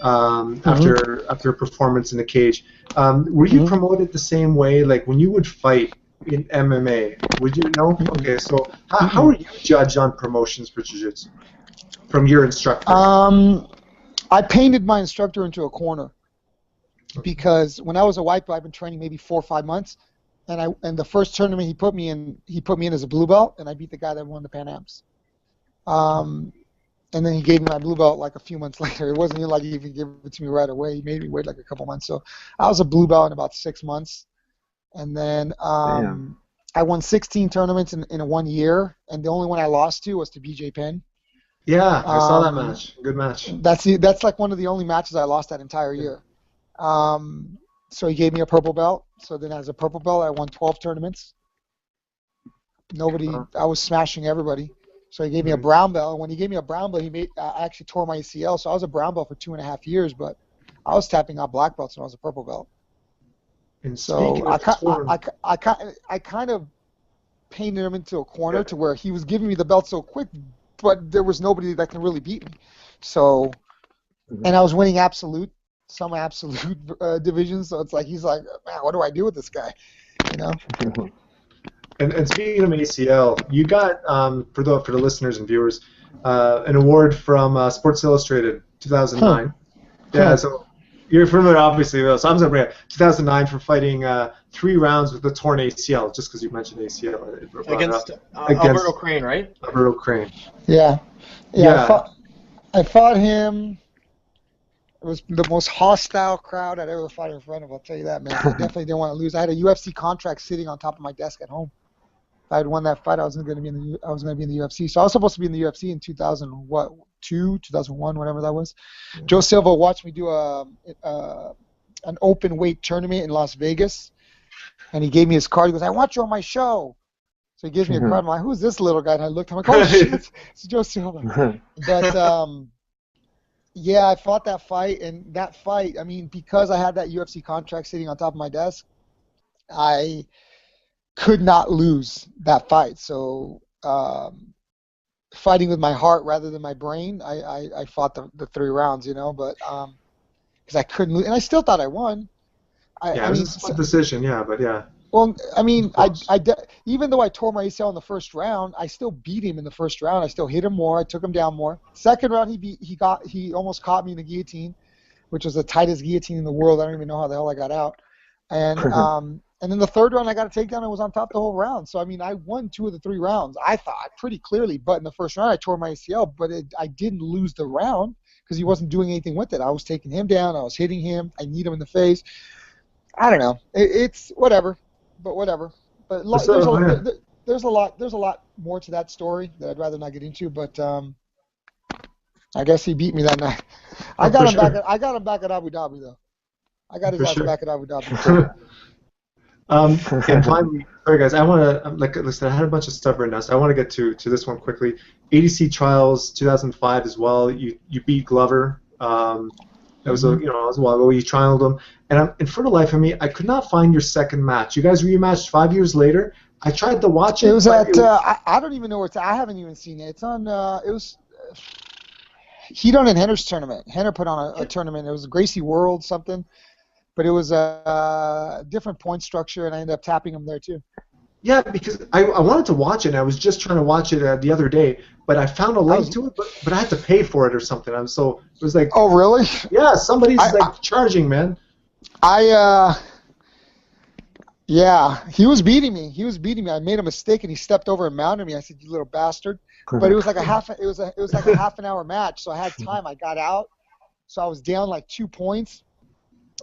After a performance in the cage. Were you promoted the same way? Like when you would fight in MMA, would you know? Okay, so how are you judged on promotions for jiu-jitsu from your instructor? I painted my instructor into a corner because when I was a white belt, I've been training maybe 4 or 5 months, and the first tournament he put me in as a blue belt, and I beat the guy that won the Pan Ams. And then he gave me my blue belt like a few months later. It wasn't even like he even gave it to me right away. He made me wait like a couple months. So I was a blue belt in about 6 months. And then I won 16 tournaments in 1 year, and the only one I lost to was to BJ Penn. Yeah, I saw that match. Good match. That's like one of the only matches I lost that entire year. So he gave me a purple belt. So then as a purple belt, I won 12 tournaments. I was smashing everybody. So he gave me a brown belt, and when he gave me a brown belt, I actually tore my ACL. So I was a brown belt for 2.5 years, but I was tapping out black belts when I was a purple belt. And so I kind of painted him into a corner to where he was giving me the belt so quick, but there was nobody that can really beat me. So and I was winning some absolute divisions. So it's like he's like, man, what do I do with this guy? You know. And speaking of ACL, you got for the listeners and viewers an award from Sports Illustrated 2009. Huh. Yeah, so you're familiar, obviously. So I'm going to bring it 2009 for fighting 3 rounds with a torn ACL, just because you mentioned ACL. Against Alberto Crane, right? Alberto Crane. Yeah. I fought him. It was the most hostile crowd I'd ever fought in front of. I'll tell you that, man. I definitely didn't want to lose. I had a UFC contract sitting on top of my desk at home. If I had won that fight, I was going to be in the UFC. So I was supposed to be in the UFC in 2002, 2001, whatever that was. Mm-hmm. Joe Silva watched me do an open weight tournament in Las Vegas, and he gave me his card. He goes, "I want you on my show." So he gives me a card. I'm like, "Who's this little guy?" And I looked. I'm like, "Oh shit, it's Joe Silva." But yeah, I fought that fight, and that fight, I mean, because I had that UFC contract sitting on top of my desk, I could not lose that fight. So fighting with my heart rather than my brain, I fought the 3 rounds, you know, but because I couldn't lose, and I still thought I won. It was a split decision, yeah, but yeah. Well, I mean, even though I tore my ACL in the first round, I still beat him in the first round. I still hit him more. I took him down more. Second round, he almost caught me in the guillotine, which was the tightest guillotine in the world. I don't even know how the hell I got out. And and then the third round, I got a takedown and was on top the whole round. So I mean, I won 2 of the 3 rounds, I thought, pretty clearly. But in the first round, I tore my ACL, but I didn't lose the round because he wasn't doing anything with it. I was taking him down. I was hitting him. I kneed him in the face. I don't know. It's whatever. But whatever. But there's a lot more to that story that I'd rather not get into. But I guess he beat me that night. I got him back at Abu Dhabi though. I got his ass back at Abu Dhabi. And finally, sorry guys, I want to like listen. I had a bunch of stuff written down, so I want to get to this one quickly. ADC trials 2005 as well. You beat Glover. That was it was a while ago. You trialed him, and for the life of me, I could not find your second match. You guys rematched 5 years later. I tried to watch it. It was at I don't even know where it's at. I haven't even seen it. It's on. It was Hedon and Henner's tournament. Henner put on a tournament. It was Gracie Worlds something, but it was a different point structure, and I ended up tapping him there too. Yeah, because I wanted to watch it, and I was just trying to watch it the other day, but I found a link to it, but I had to pay for it or something. It was like... Oh, really? Yeah, somebody's charging, man. Yeah, he was beating me. I made a mistake, and he stepped over and mounted me. I said, "You little bastard!" But it was like a half an hour match, so I had time. I got out, so I was down like 2 points.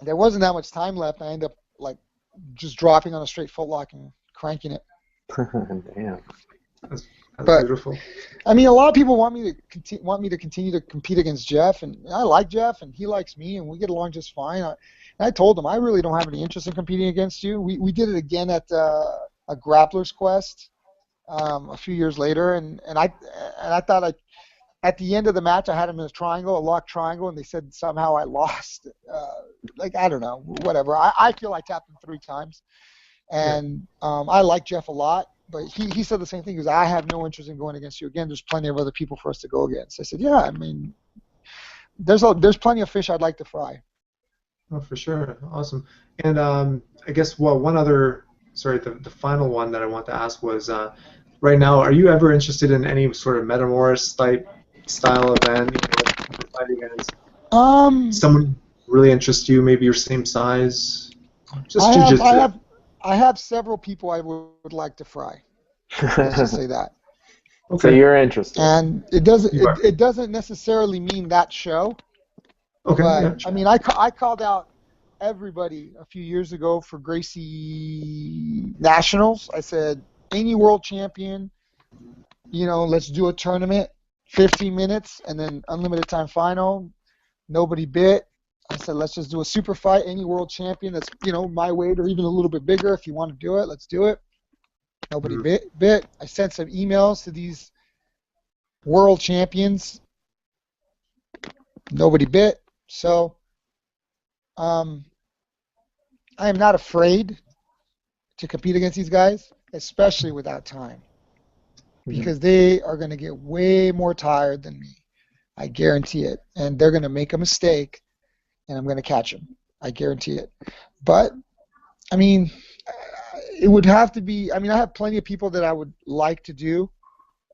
There wasn't that much time left. I ended up like just dropping on a straight footlock and cranking it. Damn. That's beautiful. I mean, a lot of people want me to continue to compete against Jeff, and I like Jeff, and he likes me, and we get along just fine. I told him I really don't have any interest in competing against you. We did it again at a Grappler's Quest a few years later, and I thought at the end of the match I had him in a locked triangle, and they said somehow I lost. I don't know, whatever. I feel I tapped him 3 times. And I like Jeff a lot, but he said the same thing. He goes, "I have no interest in going against you again. There's plenty of other people for us to go against." I said, "Yeah, I mean, there's plenty of fish I'd like to fry." Oh, for sure. Awesome. And I guess one other, the final one that I want to ask was, right now, are you ever interested in any sort of Metamoris type style event? Fighting against someone really interests you, maybe your same size? Just jiu-jitsu. I have several people I would like to fry. Let's just say that. Okay. So you're interested. And it doesn't necessarily mean that show. Okay. But, yeah. I mean, I called out everybody a few years ago for Gracie Nationals. I said, any world champion, let's do a tournament, 15 minutes, and then unlimited time final. Nobody bit. I said, let's just do a super fight, any world champion that's, my weight or even a little bit bigger. If you want to do it, let's do it. Nobody bit. I sent some emails to these world champions. Nobody bit. So I am not afraid to compete against these guys, especially without time, because they are going to get way more tired than me. I guarantee it. And they're going to make a mistake, and I'm going to catch them. I guarantee it. But, I mean, it would have to be. I mean, I have plenty of people that I would like to do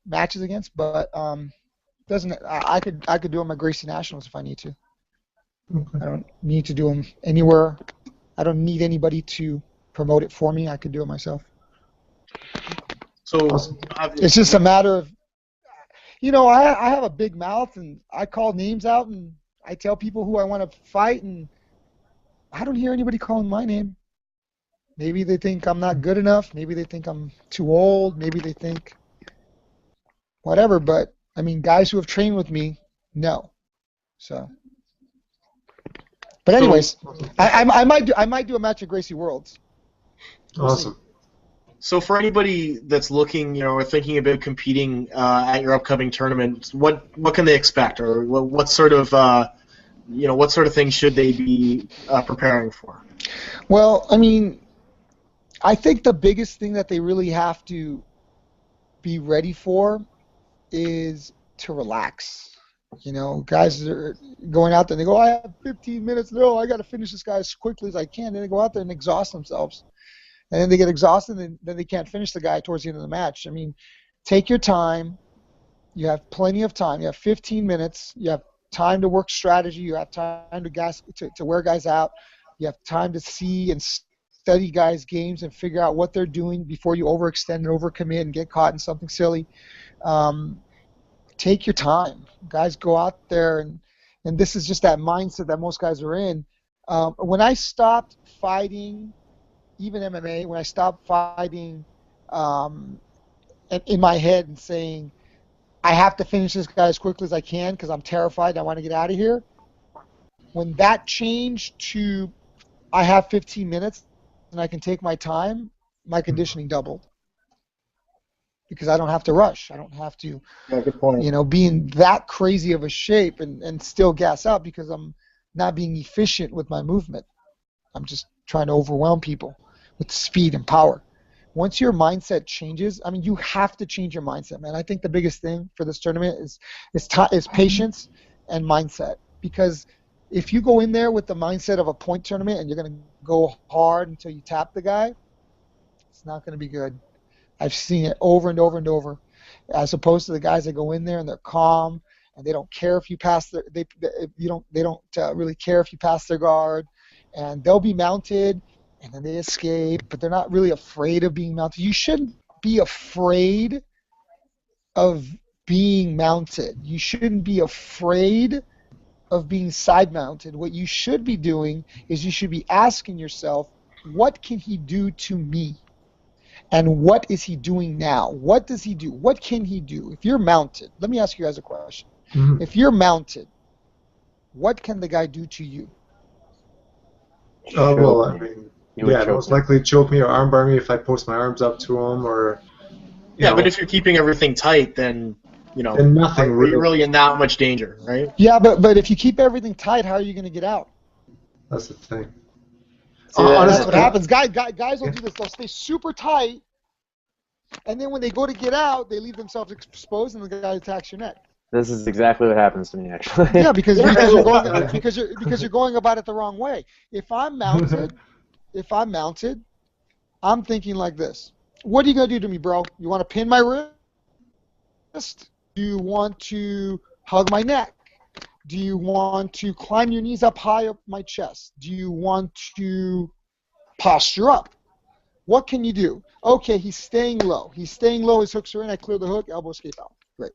matches against, but doesn't. I could do them at Gracie Nationals if I need to. Okay. I don't need to do them anywhere. I don't need anybody to promote it for me. I could do it myself. So it's just a matter of, I have a big mouth, and I call names out, and I tell people who I want to fight, and I don't hear anybody calling my name. Maybe they think I'm not good enough. Maybe they think I'm too old. Maybe they think whatever. But, I mean, guys who have trained with me, no. So. But anyways, I might do a match at Gracie Worlds. Awesome. So for anybody that's looking, or thinking about competing at your upcoming tournament, what can they expect, or what sort of things should they be preparing for? Well, I mean, I think the biggest thing that they really have to be ready for is to relax. Guys are going out there and they go, I have 15 minutes. No, I got to finish this guy as quickly as I can. Then they go out there and exhaust themselves. And then they get exhausted, and then they can't finish the guy towards the end of the match. I mean, take your time. You have plenty of time. You have 15 minutes. You have time to work strategy. You have time to wear guys out. You have time to see and study guys' games and figure out what they're doing before you overextend and overcommit and get caught in something silly. Take your time. Guys go out there, and this is just that mindset that most guys are in. When I stopped fighting, even MMA, when I stopped fighting in my head and saying, I have to finish this guy as quickly as I can because I'm terrified, I want to get out of here, when that changed to I have 15 minutes and I can take my time, my conditioning doubled. Because I don't have to rush. I don't have to, good point. Be in that crazy of a shape and still gas out because I'm not being efficient with my movement. I'm just trying to overwhelm people with speed and power. Once your mindset changes, I mean, you have to change your mindset, man. I think the biggest thing for this tournament is patience and mindset. Because if you go in there with the mindset of a point tournament and you're going to go hard until you tap the guy, it's not going to be good. I've seen it over and over and over, as opposed to the guys that go in there and they're calm and they don't care if you pass they don't really care if you pass their guard, and they'll be mounted and then they escape, but they're not really afraid of being mounted. You shouldn't be afraid of being mounted. You shouldn't be afraid of being side mounted. What you should be doing is you should be asking yourself, what can he do to me? And what is he doing now? What does he do? What can he do? If you're mounted, let me ask you guys a question. Mm-hmm. If you're mounted, what can the guy do to you? Well, I mean, most likely choke me or armbar me if I post my arms up to him, or but if you're keeping everything tight, then then nothing you're really in that much danger, right? Yeah, but if you keep everything tight, how are you going to get out? That's the thing. That's what happens. Guys will do this. They'll stay super tight, and then when they go to get out, they leave themselves exposed, and the guy attacks your neck. This is exactly what happens to me, actually. Yeah, because you're going about it the wrong way. If I'm mounted, I'm thinking like this. What are you gonna do to me, bro? You want to pin my wrist? Do you want to hug my neck? Do you want to climb your knees up high up my chest? Do you want to posture up? What can you do? Okay, he's staying low. His hooks are in. I clear the hook. Elbow escape out. Great.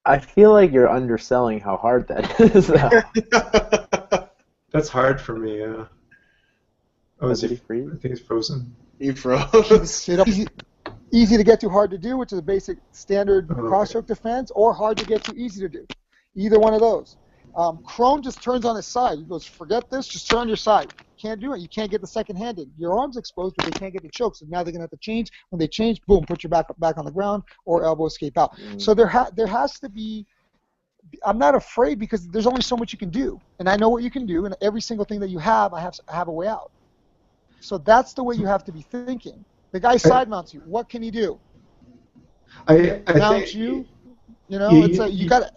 I feel like you're underselling how hard that is. That's hard for me. Oh, is he free? I think he's frozen. He froze. Easy to get to, hard to do, which is a basic standard cross-choke defense, or hard to get to, easy to do. Either one of those. Crone just turns on his side. He goes, forget this, just turn on your side. Can't do it. You can't get the second hand in. Your arm's exposed, but they can't get the choke, so now they're going to have to change. When they change, boom, put your back on the ground, or elbow escape out. So there has to be, I'm not afraid because there's only so much you can do. And I know what you can do, and every single thing that you have, I have a way out. So that's the way you have to be thinking. The guy side mounts you. What can he do? I mount think you. You know, it's you got to.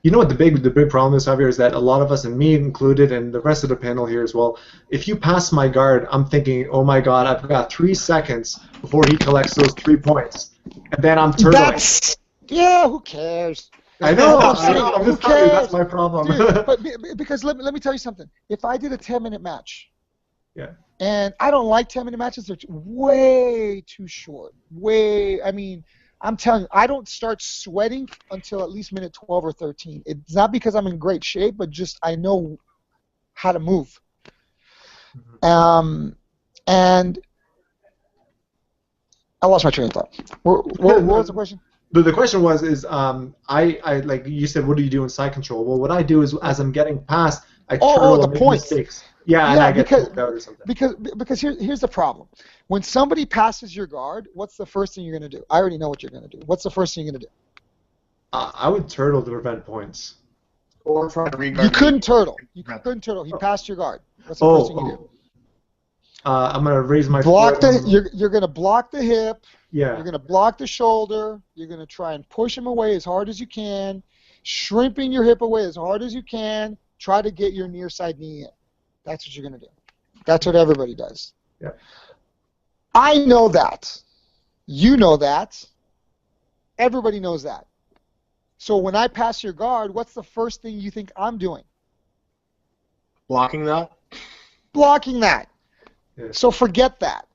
You know what the big problem is, Javier, is that a lot of us, and me included, and the rest of the panel here as well, if you pass my guard, I'm thinking, oh my God, I've got 3 seconds before he collects those 3 points, and then I'm turtling. Yeah, who cares? I know, Who I'm just telling you, that's cares? my problem. Dude, but because let me tell you something. If I did a 10-minute match, yeah. and I don't like 10-minute matches, they're way too short. I mean, I'm telling you, I don't start sweating until at least minute 12 or 13. It's not because I'm in great shape, but just I know how to move. And I lost my train of thought. What was the question? The question was, I like you said, what do you do in side control? Well, what I do is, as I'm getting past, I turtle the and make points. mistakes. Yeah, and I get choked out or something. Because here's the problem. When somebody passes your guard, what's the first thing you're going to do? I already know what you're going to do. What's the first thing you're going to do? I would turtle to prevent points. Or try to reguard. You couldn't turtle. He passed your guard. What's the first thing you do? I'm going to raise my foot. foot. You're going to block the hip. Yeah. You're going to block the shoulder. You're going to try and push him away as hard as you can, shrimping your hip away as hard as you can. Try to get your near side knee in. That's what you're going to do. That's what everybody does. Yeah. I know that. You know that. Everybody knows that. So when I pass your guard, what's the first thing you think I'm doing? Blocking that? Blocking that. Yeah. So forget that.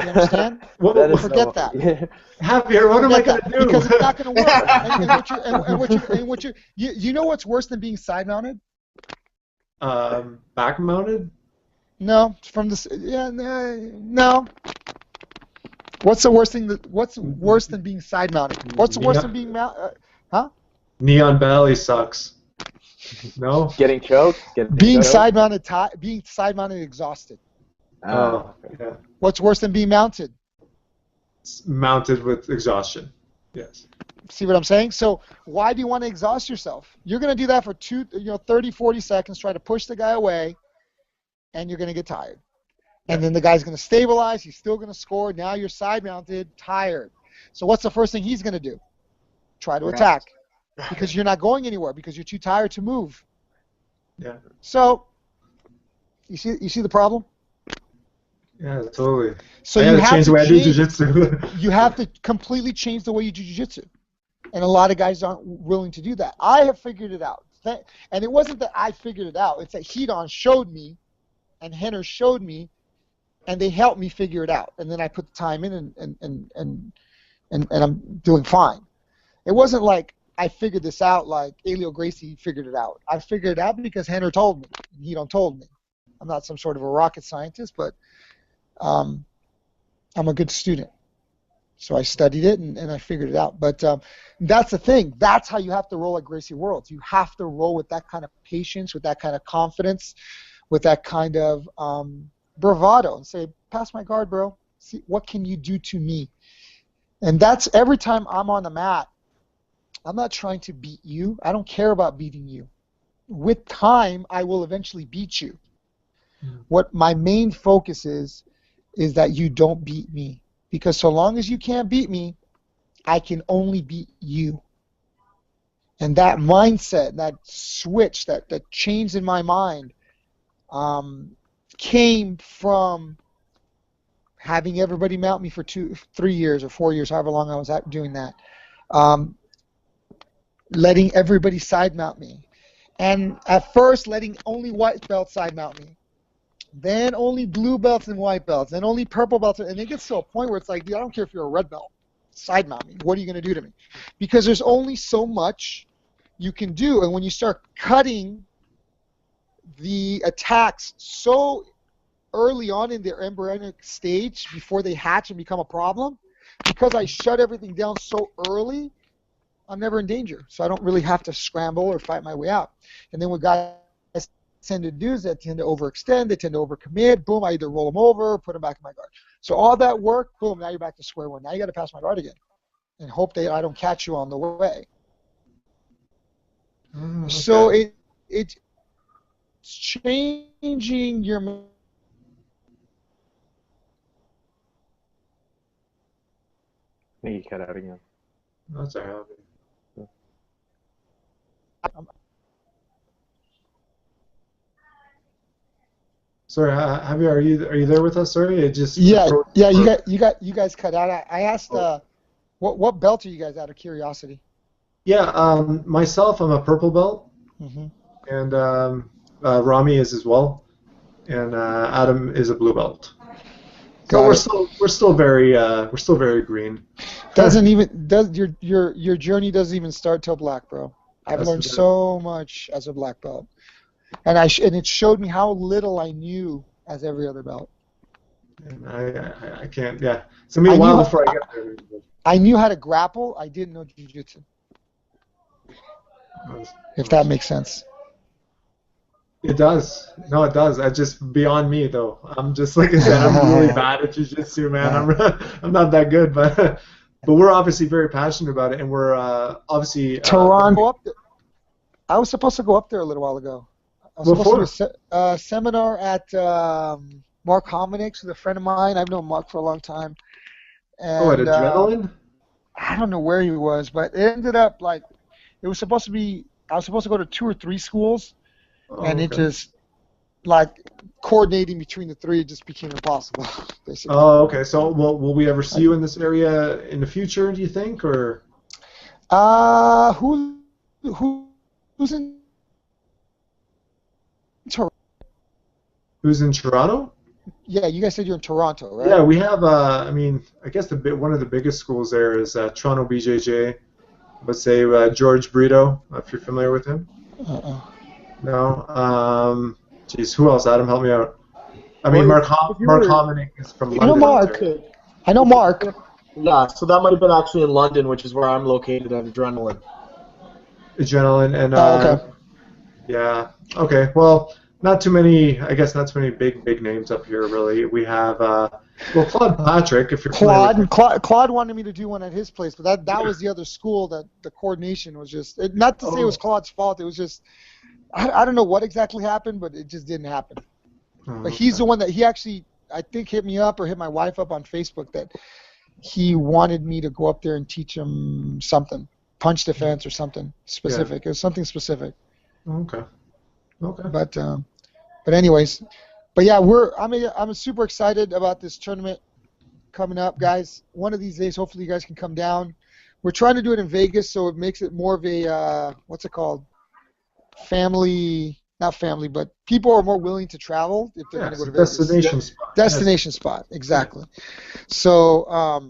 You understand? Forget that. Javier, what am I going to do? Because it's not going to work. You know what's worse than being side mounted? Back mounted? No, no. What's the worst thing? What's worse than being side mounted? What's worse than being huh? Neon belly sucks. No. Getting choked. Being side mounted exhausted. Oh, yeah. What's worse than being mounted? It's mounted with exhaustion. Yes. See what I'm saying? So why do you want to exhaust yourself? You're going to do that for 30, 40 seconds, try to push the guy away, and you're going to get tired. And then the guy's going to stabilize. He's still going to score. Now you're side mounted, tired. So what's the first thing he's going to do? Try to attack. Because you're not going anywhere, because you're too tired to move. Yeah. So you see the problem? Yeah, totally. So you have to change the way I do jiu-jitsu. You have to completely change the way you do jiu-jitsu. And a lot of guys aren't willing to do that. I have figured it out. And it wasn't that I figured it out. It's that Hedon showed me and Henner showed me, and they helped me figure it out. And then I put the time in, and I'm doing fine. It wasn't like I figured this out like Elio Gracie figured it out. I figured it out because Henner told me. Hedon told me. I'm not some sort of a rocket scientist, but I'm a good student. So I studied it and I figured it out. But that's the thing. That's how you have to roll at Gracie Worlds. You have to roll with that kind of patience, with that kind of confidence, with that kind of bravado and say, pass my guard, bro. See, what can you do to me? And that's every time I'm on the mat, I'm not trying to beat you. I don't care about beating you. With time, I will eventually beat you. What my main focus is that you don't beat me. Because so long as you can't beat me, I can only beat you. And that mindset, that switch, that change in my mind came from having everybody mount me for 3 years or 4 years, however long I was doing that. Letting everybody side mount me. And at first, letting only white belts side mount me. Then only blue belts and white belts. Then only purple belts. And it gets to a point where it's like, dude, I don't care if you're a red belt. Side mount me. What are you going to do to me? Because there's only so much you can do. And when you start cutting the attacks so early on in their embryonic stage before they hatch and become a problem, because I shut everything down so early, I'm never in danger. So I don't really have to scramble or fight my way out. And then what guys tend to do is they tend to overextend, they tend to overcommit. Boom, I either roll them over or put them back in my guard. So all that work, boom, now you're back to square one. Now you got to pass my guard again and hope that I don't catch you on the way. Okay. So it's changing your think he cut out again. That's all right. Sorry, Javier, are you there with us? Sorry, it just Yeah. You guys cut out. I asked, what belt are you guys out of curiosity? Yeah, myself, I'm a purple belt, and Rami is as well, and Adam is a blue belt. So we're still very green. Your journey doesn't even start till black, bro. I've learned so much as a black belt, and it showed me how little I knew as every other belt. And I can't. Yeah, it's gonna be a while before I get there. I knew how to grapple. I didn't know jiu-jitsu. If that makes sense. It does. No, it does. I just beyond me though. I'm just like I said. I'm really bad at jiu-jitsu, man. I'm not that good, but we're obviously very passionate about it, and we're obviously. Toronto. I was supposed to go up there a little while ago. I was supposed to do a seminar at Mark Hominik's with a friend of mine. I've known Mark for a long time. And, at Adrenaline? I don't know where he was, but it ended up like it was supposed to be. I was supposed to go to 2 or 3 schools, and it just like coordinating between the 3 just became impossible. Basically. Oh, okay. So will we ever see you in this area in the future? Do you think, or? Who's in Toronto? Who's in Toronto? Yeah, you guys said you're in Toronto, right? Yeah, we have. I mean, I guess one of the biggest schools there is Toronto BJJ. Let's say George Brito, if you're familiar with him. No. Geez, who else? Adam, help me out. I mean, Mark Hominick is from London. I know Mark. Yeah, so that might have been actually in London, which is where I'm located at Adrenaline. And okay. Yeah. Okay. Well, not too many. I guess not too many big names up here. Really, we have Claude Patrick. If you're Claude wanted me to do one at his place, but that was the other school that the coordination was just not to say it was Claude's fault. It was just I don't know what exactly happened, but it just didn't happen. But he's the one that he actually I think hit me up or hit my wife up on Facebook that he wanted me to go up there and teach him something, punch defense or something specific. Yeah. It was something specific. Okay. But anyways, yeah, I'm super excited about this tournament coming up, guys. One of these days, hopefully, you guys can come down. We're trying to do it in Vegas, so it makes it more of a what's it called? Not family, but people are more willing to travel if they're going to go to Vegas. Destination spot, exactly. So,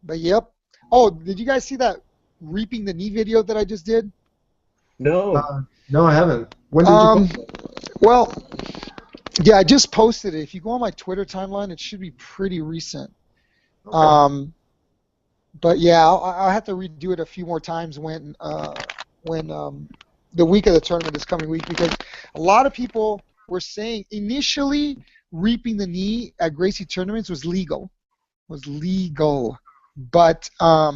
but yep. Oh, did you guys see that reaping the knee video that I just did? No. No, I haven't. When did you post it? Well, yeah, I just posted it. If you go on my Twitter timeline, it should be pretty recent. Okay. But yeah, I'll have to redo it a few more times when the week of the tournament this coming week, because a lot of people were saying initially reaping the knee at Gracie tournaments was legal. But I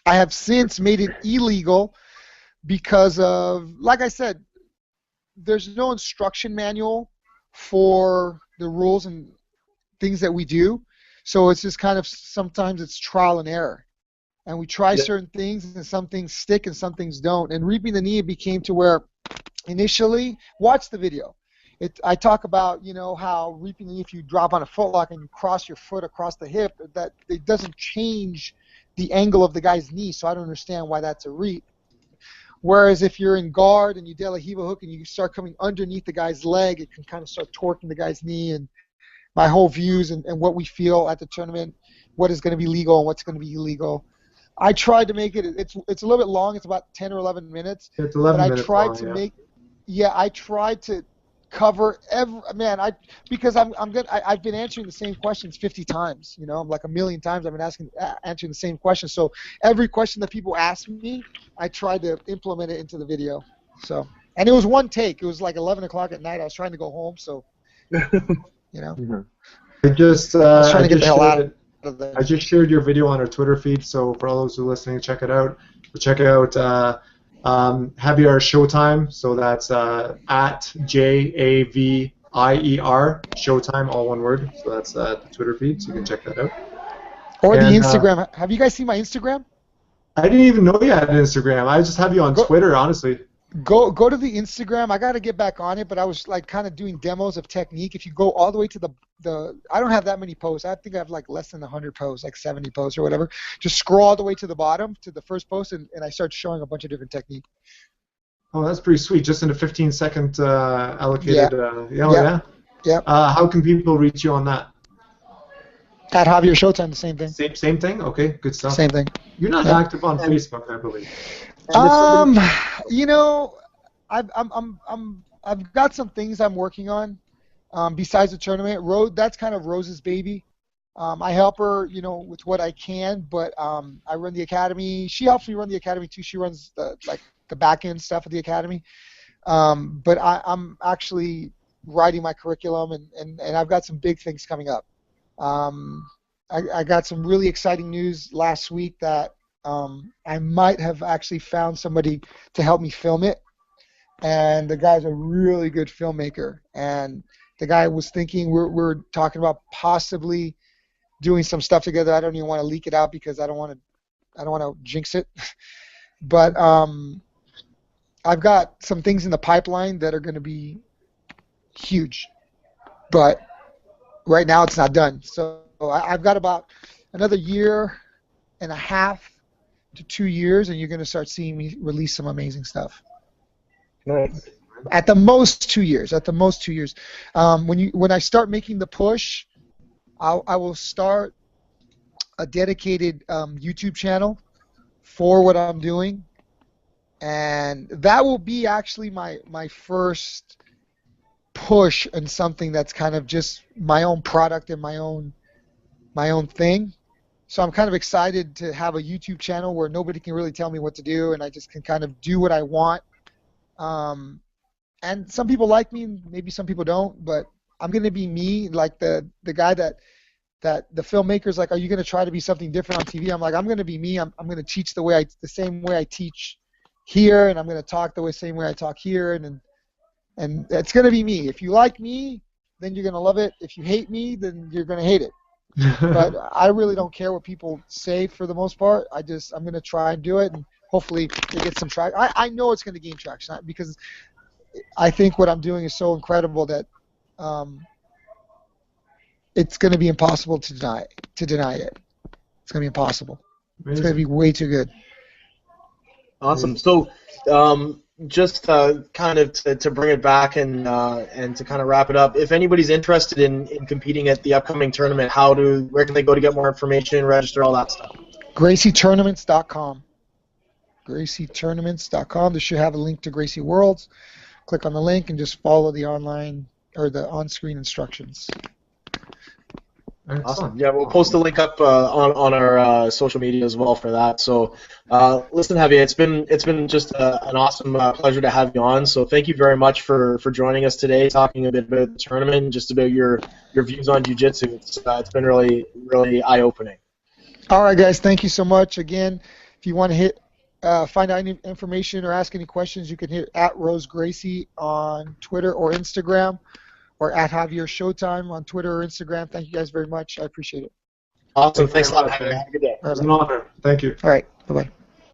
have since made it illegal because of, like I said, there's no instruction manual for the rules and things that we do. So it's just kind of sometimes it's trial and error. And we try certain things and some things stick and some things don't. And reaping the knee, it became to where initially, watch the video. I talk about, how reaping the knee, if you drop on a footlock and you cross your foot across the hip, that it doesn't change the angle of the guy's knee. So I don't understand why that's a reap. Whereas if you're in guard and you De La Hiva hook and you start coming underneath the guy's leg, it can kind of start torquing the guy's knee. And my whole views and what we feel at the tournament, what is going to be legal and what's going to be illegal. I tried to make it. It's a little bit long. It's about 10 or 11 minutes. It's 11 minutes I tried long, to make. Yeah, I tried to cover because I've been answering the same questions 50 times. I'm like a million times I've been answering the same question. So every question that people ask me, I tried to implement it into the video. So, and it was one take. It was like 11 o'clock at night. I was trying to go home. So, Mm-hmm. I was trying to get the hell out of there. I just shared your video on our Twitter feed. So for all those who are listening, check it out. Check out Javier Showtime. So that's at JAVIER Showtime, all one word. So that's the Twitter feed. So you can check that out. Or the Instagram. Have you guys seen my Instagram? I didn't even know you had an Instagram. I just have you on Twitter, honestly. Go to the Instagram. I got to get back on it, but I was like kind of doing demos of technique. If you go all the way to the I don't have that many posts. I think I have like less than 100 posts, like 70 posts or whatever. Just scroll all the way to the bottom to the first post, and I start showing a bunch of different technique. Oh, that's pretty sweet. Just in a 15-second allocated. Yeah. How can people reach you on that? At Javier Showtime, the same thing. Same thing. Okay, good stuff. Same thing. You're not active on Facebook, I believe. You know, I've got some things I'm working on besides the tournament. That's kind of Rose's baby. I help her, you know, with what I can, but I run the academy. She helps me run the academy too. She runs the back end stuff of the academy. But I'm actually writing my curriculum, and I've got some big things coming up. I got some really exciting news last week that I might have actually found somebody to help me film it, and the guy's a really good filmmaker. And the guy was thinking we're talking about possibly doing some stuff together. I don't even want to leak it out because I don't want to jinx it. But I've got some things in the pipeline that are going to be huge, but right now it's not done. So I've got about another year and a half to 2 years, and you're going to start seeing me release some amazing stuff. Nice. At the most 2 years. When I start making the push, I will start a dedicated YouTube channel for what I'm doing, and that will be actually my first push in something that's kind of just my own product and my own thing. So I'm kind of excited to have a YouTube channel where nobody can really tell me what to do, and I just can kind of do what I want. And some people like me, and maybe some people don't, but I'm going to be me, like the guy that the filmmaker's like, are you going to try to be something different on TV? I'm like, I'm going to be me. I'm going to teach the same way I teach here, and I'm going to talk the same way I talk here, and it's going to be me. If you like me, then you're going to love it. If you hate me, then you're going to hate it. But I really don't care what people say for the most part. I'm going to try and do it, and hopefully it gets some traction. I know it's going to gain traction because I think what I'm doing is so incredible that it's going to be impossible to deny it. It's going to be impossible. Amazing. It's going to be way too good. Awesome. So just kind of to bring it back and to kind of wrap it up, if anybody's interested in competing at the upcoming tournament, where can they go to get more information, register, all that stuff? GracieTournaments.com. GracieTournaments.com. They should have a link to Gracie Worlds. Click on the link and just follow the online or the on-screen instructions. Awesome. Yeah, we'll post the link up on our social media as well for that. So, listen, Javier, it's been just an awesome pleasure to have you on. So, thank you very much for joining us today, talking a bit about the tournament and just about your views on jiu-jitsu. It's been really, really eye-opening. All right, guys. Thank you so much. Again, if you want to find out any information or ask any questions, you can hit @RoseGracie on Twitter or Instagram, or @Javier Showtime on Twitter or Instagram. Thank you guys very much. I appreciate it. Awesome. Thanks a lot. Have a good day. It was an honor. Thank you. All right. Bye-bye.